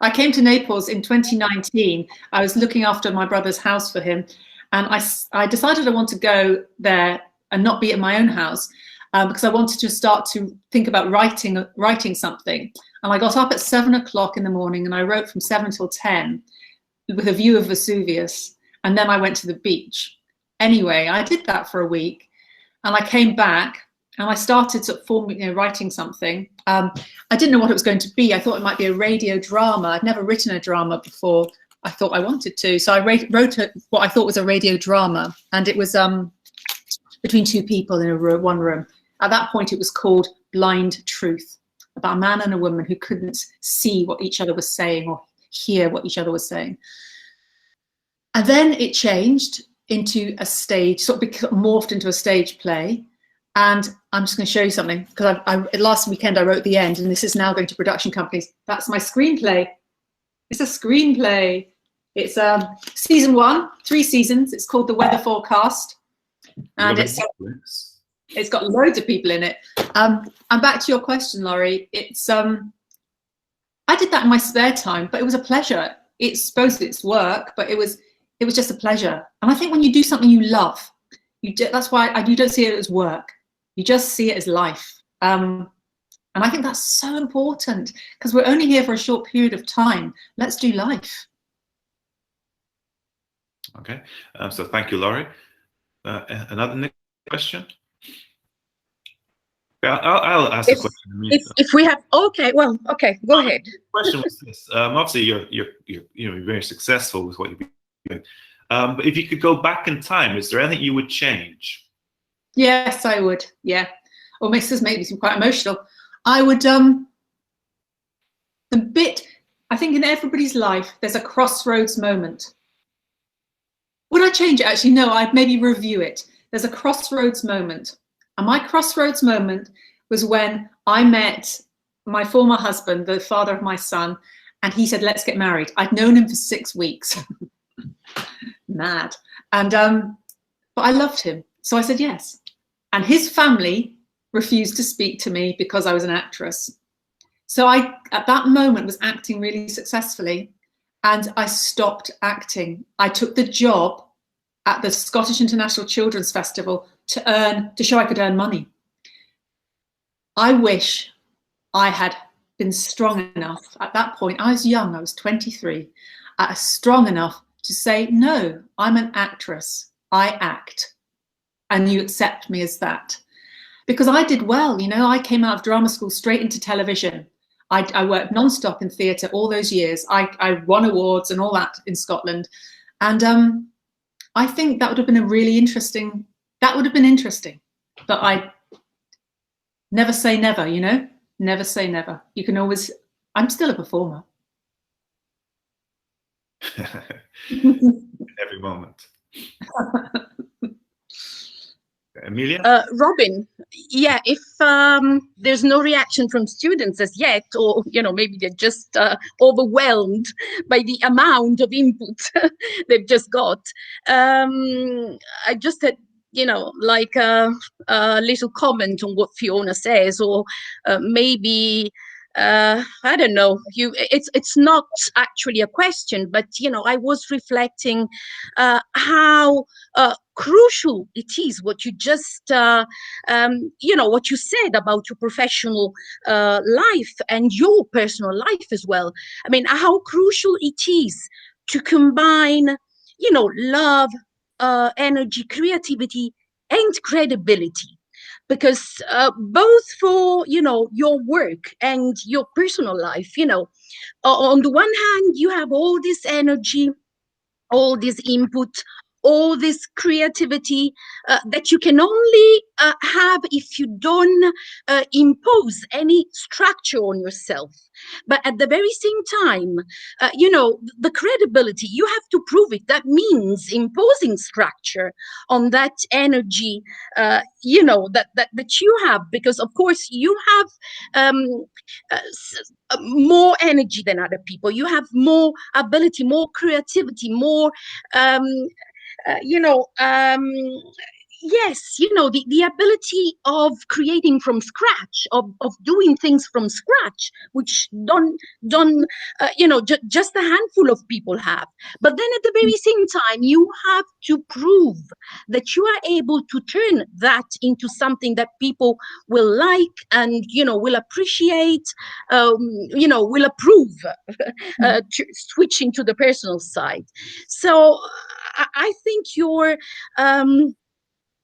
I came to Naples in 2019. I was looking after my brother's house for him, and I decided I want to go there and not be at my own house because I wanted to start to think about writing something. And I got up at 7 o'clock in the morning and I wrote from 7 till 10 with a view of Vesuvius. And then I went to the beach. Anyway, I did that for a week and I came back and I started sort of writing something. I didn't know what it was going to be. I thought it might be a radio drama. I'd never written a drama before. I thought I wanted to. So I wrote what I thought was a radio drama. And it was between two people in one room. At that point, it was called Blind Truth, about a man and a woman who couldn't see what each other was saying or hear what each other was saying. And then it changed into a stage, sort of morphed into a stage play. And I'm just going to show you something, because last weekend I wrote the end, and this is now going to production companies. That's my screenplay. It's a screenplay. It's season 1, 3 seasons. It's called The Weather Forecast. And it's got loads of people in it. And back to your question, Laurie, it's I did that in my spare time, but it was a pleasure. It's supposed to it's work, but it was just a pleasure. And I think when you do something you love, that's why you don't see it as work. You just see it as life. And I think that's so important, because we're only here for a short period of time. Let's do life. Okay, so thank you, Laurie. Another question? Yeah, I'll ask a question. If we have, okay, well, okay, go ahead. The question was this: obviously, you're very successful with what you've been doing. But if you could go back in time, is there anything you would change? Yes, I would. Yeah. Or makes me seem quite emotional. I would. The bit. I think in everybody's life, there's a crossroads moment. Would I change it? Actually, no. I'd maybe review it. There's a crossroads moment. And my crossroads moment was when I met my former husband, the father of my son, and he said, let's get married. I'd known him for 6 weeks. Mad. And but I loved him. So I said yes. And his family refused to speak to me because I was an actress. So I, at that moment, was acting really successfully. And I stopped acting. I took the job at the Scottish International Children's Festival to show I could earn money. I wish I had been strong enough. At that point, I was young, I was 23, strong enough to say, no, I'm an actress, I act, and you accept me as that. Because I did well, you know, I came out of drama school straight into television. I worked non-stop in theatre all those years. I won awards and all that in Scotland. And I think that would have been a really interesting, but I never say never, you know, never say never. You can always, I'm still a performer. Every moment. Okay. Emilia? Robin, yeah, if there's no reaction from students as yet, or, you know, maybe they're just overwhelmed by the amount of input they've just got, I just had, you know, like a little comment on what Fiona says, or maybe, I don't know, it's not actually a question, but, you know, I was reflecting how crucial it is what you just, you know, what you said about your professional life and your personal life as well. I mean, how crucial it is to combine, you know, love, energy, creativity, and credibility. Because both for, you know, your work and your personal life, you know, on the one hand, you have all this energy, all this input, all this creativity that you can only have if you don't impose any structure on yourself. But at the very same time, you know, the credibility, you have to prove it. That means imposing structure on that energy, you know, that you have, because of course you have more energy than other people. You have more ability, more creativity, more you know, yes, you know, the ability of creating from scratch, of doing things from scratch, which don't you know, just a handful of people have. But then at the very same time, you have to prove that you are able to turn that into something that people will like and, you know, will appreciate, you know, will approve, switching to the personal side. So I think your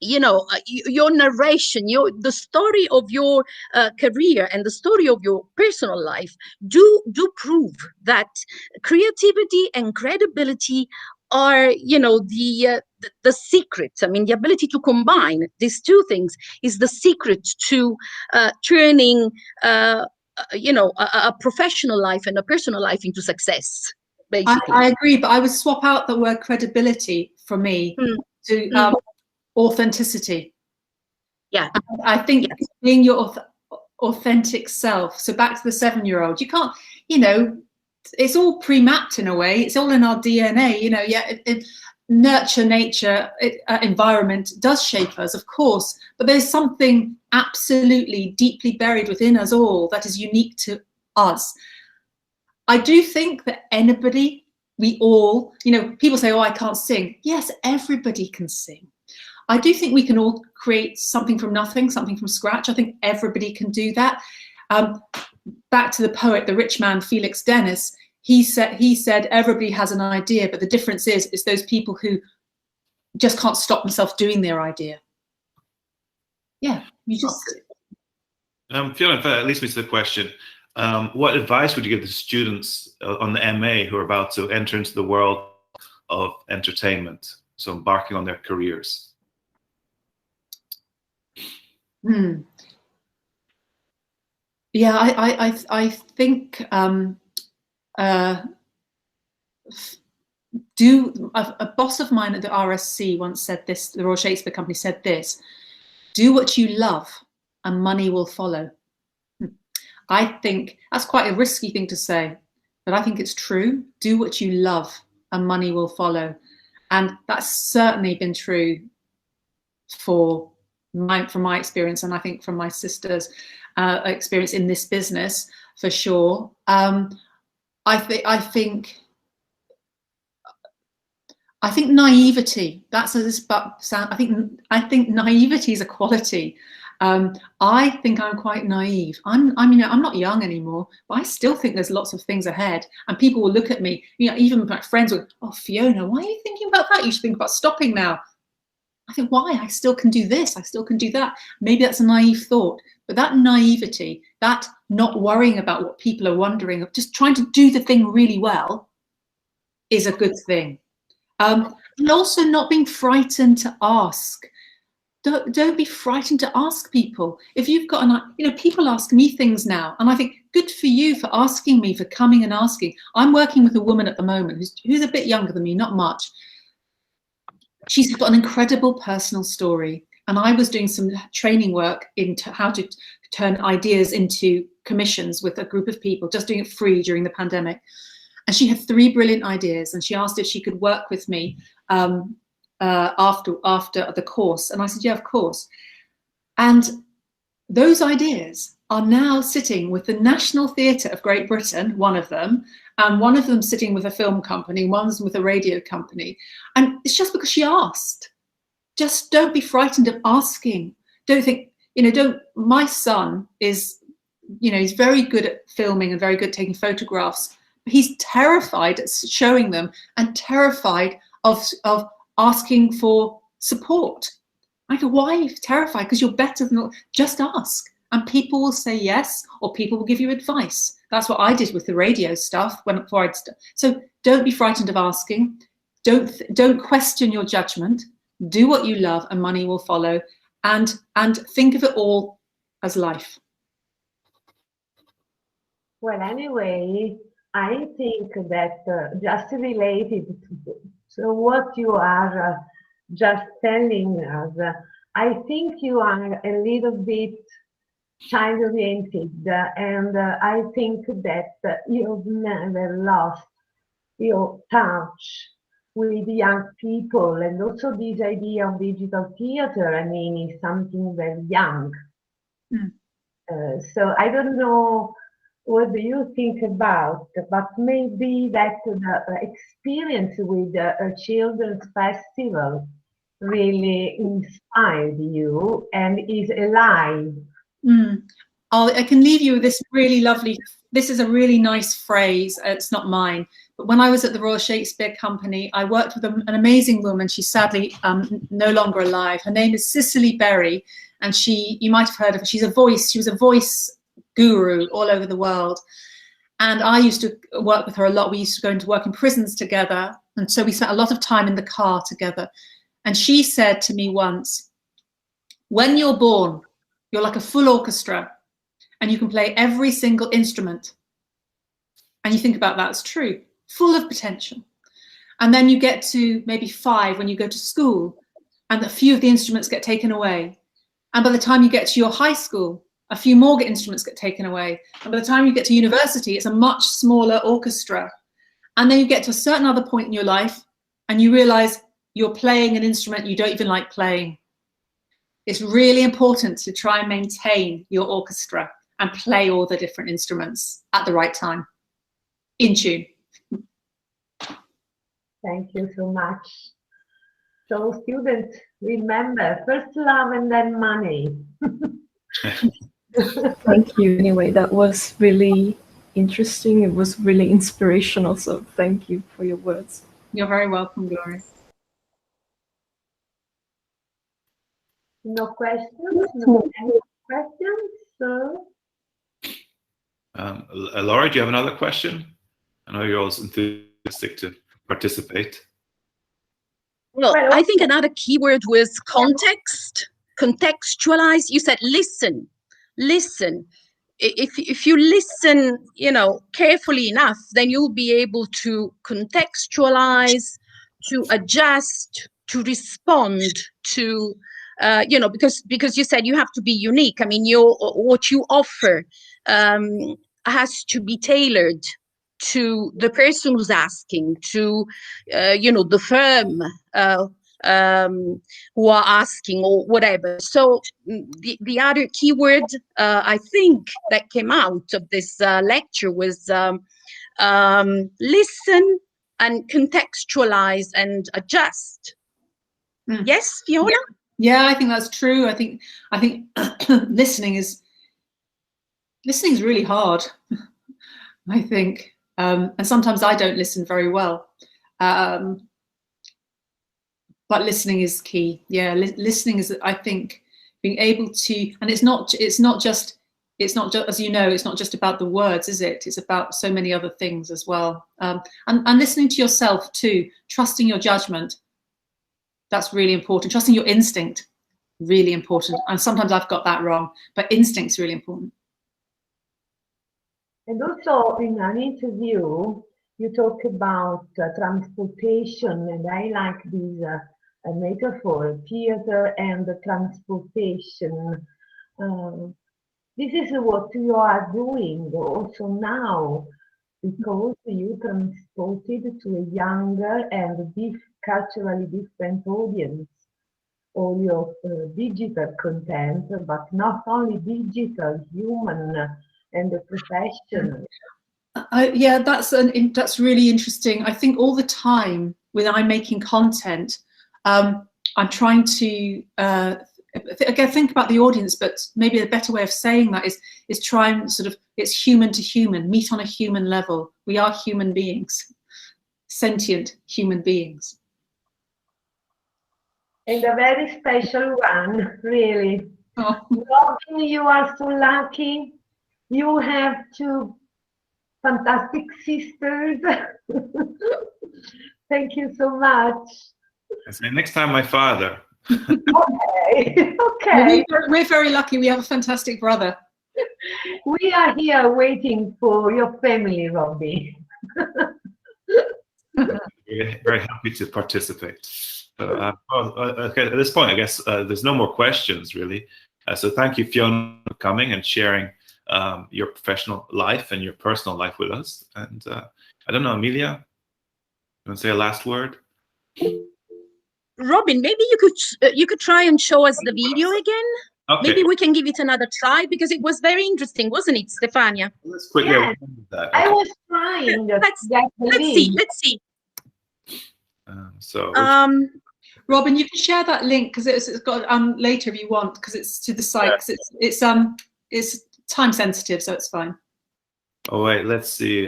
you know, your narration, the story of your career and the story of your personal life do prove that creativity and credibility are, you know, the secret. I mean, the ability to combine these two things is the secret to turning you know, a professional life and a personal life into success, basically. I agree, but I would swap out the word credibility for me to authenticity. Yeah, I think being your authentic self. So back to the 7-year-old, you can't, you know, it's all pre-mapped in a way. It's all in our DNA, you know. Yeah, nurture, nature, environment does shape us, of course, but there's something absolutely deeply buried within us all that is unique to us. I do think that anybody, we all, you know, people say, oh, I can't sing. Yes, everybody can sing. I do think we can all create something from nothing, something from scratch. I think everybody can do that. Back to the poet, the rich man, Felix Dennis, he said everybody has an idea, but the difference is those people who just can't stop themselves doing their idea. Yeah, you just... Fiona, that leads me to the question. What advice would you give the students on the MA who are about to enter into the world of entertainment, so embarking on their careers? Yeah, I think a boss of mine at the RSC once said this, the Royal Shakespeare Company said this: do what you love and money will follow. I think that's quite a risky thing to say, but I think it's true. Do what you love and money will follow. And that's certainly been true from my experience, and I think from my sister's experience in this business, for sure. I think naivety, that's I think naivety is a quality. I think I'm quite naive. I'm not young anymore, but I still think there's lots of things ahead. And people will look at me, you know, even my friends will, oh, Fiona, why are you thinking about that? You should think about stopping now. I think, why? I still can do this. I still can do that. Maybe that's a naive thought, but that naivety, that not worrying about what people are wondering, of just trying to do the thing really well, is a good thing. And also not being frightened to ask. Don't be frightened to ask people. If you've got you know, people ask me things now, and I think, good for you for asking me, for coming and asking. I'm working with a woman at the moment who's a bit younger than me, not much. She's got an incredible personal story, And I was doing some training work into how to turn ideas into commissions with a group of people, just doing it free during the pandemic. And she had 3 brilliant ideas, and she asked if she could work with me after the course. And I said, yeah, of course. And those ideas are now sitting with the National Theatre of Great Britain, one of them, and one of them sitting with a film company, one's with a radio company. And it's just because she asked. Just don't be frightened of asking. Don't think, my son is, he's very good at filming and very good at taking photographs. He's terrified at showing them and terrified of asking for support. I go, why are you terrified? Because you're better than, just ask. And people will say yes, or people will give you advice. That's what I did with the radio stuff before I'd start. So don't be frightened of asking. Don't question your judgment. Do what you love and money will follow. And think of it all as life. Well, anyway, I think that just related to what you are just telling us, I think you are a little bit child-oriented, and I think that you've never lost your touch with young people, and also this idea of digital theater, I mean, is something very young. So I don't know what do you think about, but maybe that the experience with a children's festival really inspired you and is alive. I can leave you with this really lovely, this is a really nice phrase, it's not mine, but when I was at the Royal Shakespeare Company, I worked with an amazing woman. She's sadly no longer alive. Her name is Cicely Berry, and you might have heard of her. She was a voice guru all over the world. And I used to work with her a lot. We used to go into work in prisons together. And so we spent a lot of time in the car together. And she said to me once, when you're born, you're like a full orchestra and you can play every single instrument. And you think about that, it's true, full of potential. And then you get to maybe 5 when you go to school and a few of the instruments get taken away. And by the time you get to your high school, a few more instruments get taken away. And by the time you get to university, it's a much smaller orchestra. And then you get to a certain other point in your life and you realize you're playing an instrument you don't even like playing. It's really important to try and maintain your orchestra and play all the different instruments at the right time, in tune. Thank you so much. So students, remember, first love and then money. Thank you. Anyway, that was really interesting. It was really inspirational. So thank you for your words. You're very welcome, Gloria. No questions? No questions? So... Laura, do you have another question? I know you're always enthusiastic to participate. Well, I think another keyword was context, contextualize. You said listen. If you listen, carefully enough, then you'll be able to contextualize, to adjust, to respond to, because you said you have to be unique. I mean, what you offer has to be tailored to the person who's asking, to the firm who are asking, or whatever. So the other keyword I think that came out of this lecture was listen and contextualize and adjust. Yes, Fiona? Yeah, I think that's true. I think listening is really hard. I think, and sometimes I don't listen very well. But listening is key. Yeah, listening is, I think, being able to, and it's not just, as you know, it's not just about the words, is it? It's about so many other things as well. And listening to yourself too, trusting your judgment. That's really important. Trusting your instinct, really important. And sometimes I've got that wrong, but instinct's really important. And also in an interview, you talk about transportation, and I like this a metaphor, theater and transportation. This is what you are doing also now, because you transported to a younger and culturally different audience all your digital content, but not only digital, human and professional. Yeah, that's really interesting. I think all the time when I'm making content, I'm trying to again think about the audience, but maybe a better way of saying that is try and sort of, it's human to human, meet on a human level. We are human beings, sentient human beings. And a very special one, really. Oh. Robin, you are so lucky. You have two fantastic sisters. Thank you so much. I say next time my father. Okay, okay. We're very lucky. We have a fantastic brother. We are here waiting for your family, Robbie. We're very happy to participate. Okay, at this point, I guess there's no more questions, really. So thank you, Fiona, for coming and sharing your professional life and your personal life with us. And I don't know, Amelia, you want to say a last word? Robin, maybe you could try and show us the video again. Okay. Maybe we can give it another try, because it was very interesting, wasn't it, Stefania? Let's quickly Yes, that. I was trying. Let's see. Robin, you can share that link, because it's got later if you want, because it's to the site. Yeah. It's time sensitive, so it's fine. Oh wait, let's see.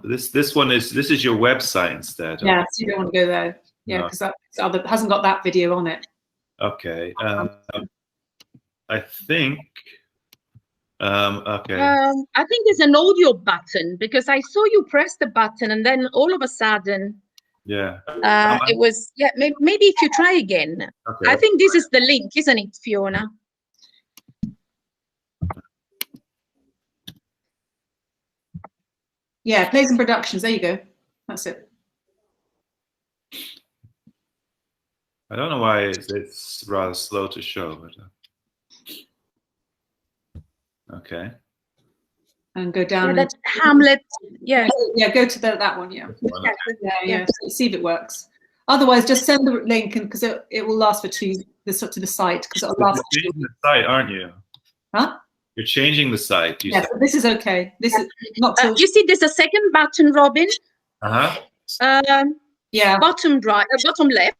This is your website instead. Yeah, so you don't want to go there. Yeah, because that hasn't got that video on it. Okay. I think. Okay. I think there's an audio button, because I saw you press the button and then all of a sudden. Yeah. It was, yeah, maybe if you try again. Okay. I think this is the link, isn't it, Fiona? Yeah, Plays and Productions, there you go. That's it. I don't know why it's rather slow to show, but okay. And go down. Yeah, that's Hamlet. Yeah. Yeah, go to that one. Yeah. Yeah. See if it works. Otherwise, just send the link, and because it will last for to the site, because it'll last. You're changing the site, aren't you? Huh? You're changing the site. Yeah, so this is okay. This is not. You see, there's a second button, Robin. Yeah. Bottom right, bottom left.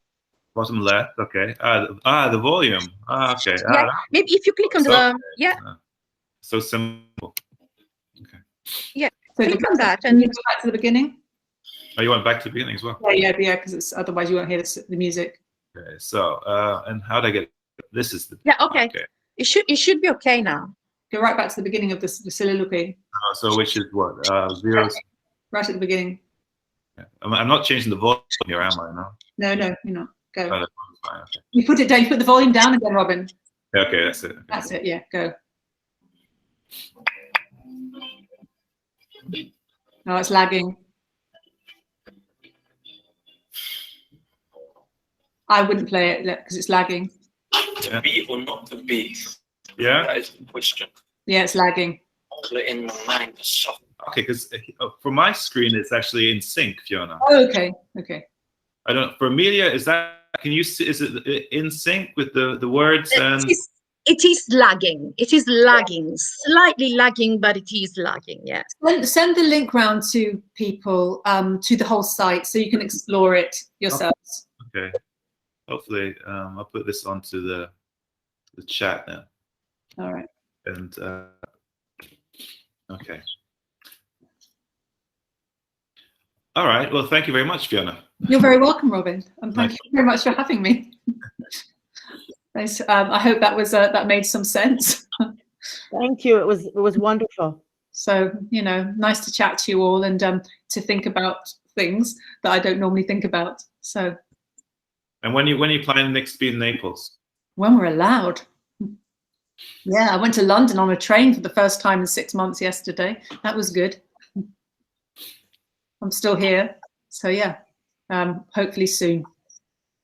Bottom left. Okay. The volume. Okay. Yeah. Maybe if you click on the so simple. Okay. Yeah. So click on that, and you go back to the beginning. Oh, you went back to the beginning as well. Yeah, because it's otherwise you won't hear the music. Okay. So and how do I get? This is the. Yeah. Okay. It should be okay now. Go right back to the beginning of the soliloquy. So which is what? Zeros. Right at the beginning. Yeah. I'm not changing the volume here, am I? No. No, you're not. Go. Oh, that's fine. Okay. You put it down. You put the volume down again, Robin. Okay, that's it. Okay. That's it. Yeah, go. Oh, it's lagging. I wouldn't play it because it's lagging. To be or not to be? Yeah. That is the question. Yeah, it's lagging. In my mind, soft. Okay, because for my screen, it's actually in sync, Fiona. Oh, okay. Okay. I don't. For Amelia, is that? Can you see? Is it in sync with the words? And it is lagging. It is lagging, slightly lagging, but it is lagging. Yeah. Send the link round to people, to the whole site, so you can explore it yourselves. Okay. Hopefully, I'll put this onto the chat now. All right. And okay. All right. Well, thank you very much, Fiona. You're very welcome, Robin, and thank you very much for having me. Nice. I hope that made some sense. Thank you. It was wonderful. So, nice to chat to you all, and to think about things that I don't normally think about. So. And when you plan next to be in Naples? When we're allowed. Yeah, I went to London on a train for the first time in 6 months yesterday. That was good. I'm still here, so yeah. Hopefully soon.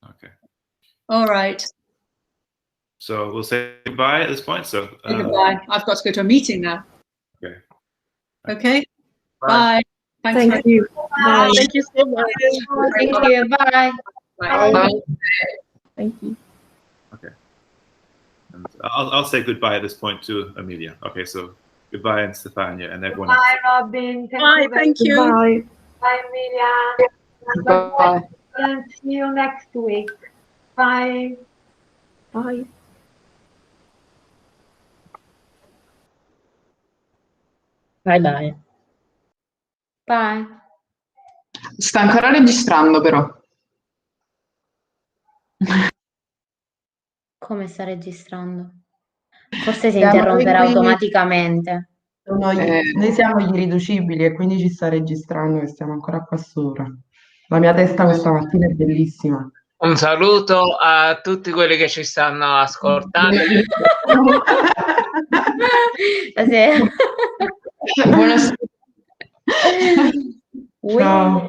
Okay. All right. So we'll say goodbye at this point. So Goodbye. I've got to go to a meeting now. Okay. Okay. Bye. Bye. Thank you. Bye. Thank you so much. Thank you. Bye. Bye. Thank you. Okay. And I'll say goodbye at this point to Amelia. Okay, so goodbye, and Stefania, and everyone else. Bye, Robin. Bye. Thank you. Bye. Bye, Amelia. Bye. And see you next week. Bye. Bye. Bye bye. Bye. Sta ancora registrando però. Come sta registrando? Forse si interromperà automaticamente. Noi siamo gli irriducibili e quindi ci sta registrando che stiamo ancora qua sopra. La mia testa questa mattina è bellissima. Un saluto a tutti quelli che ci stanno ascoltando. Buonasera. Ciao.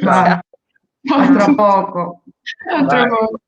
Ciao. A tra poco. A tra poco.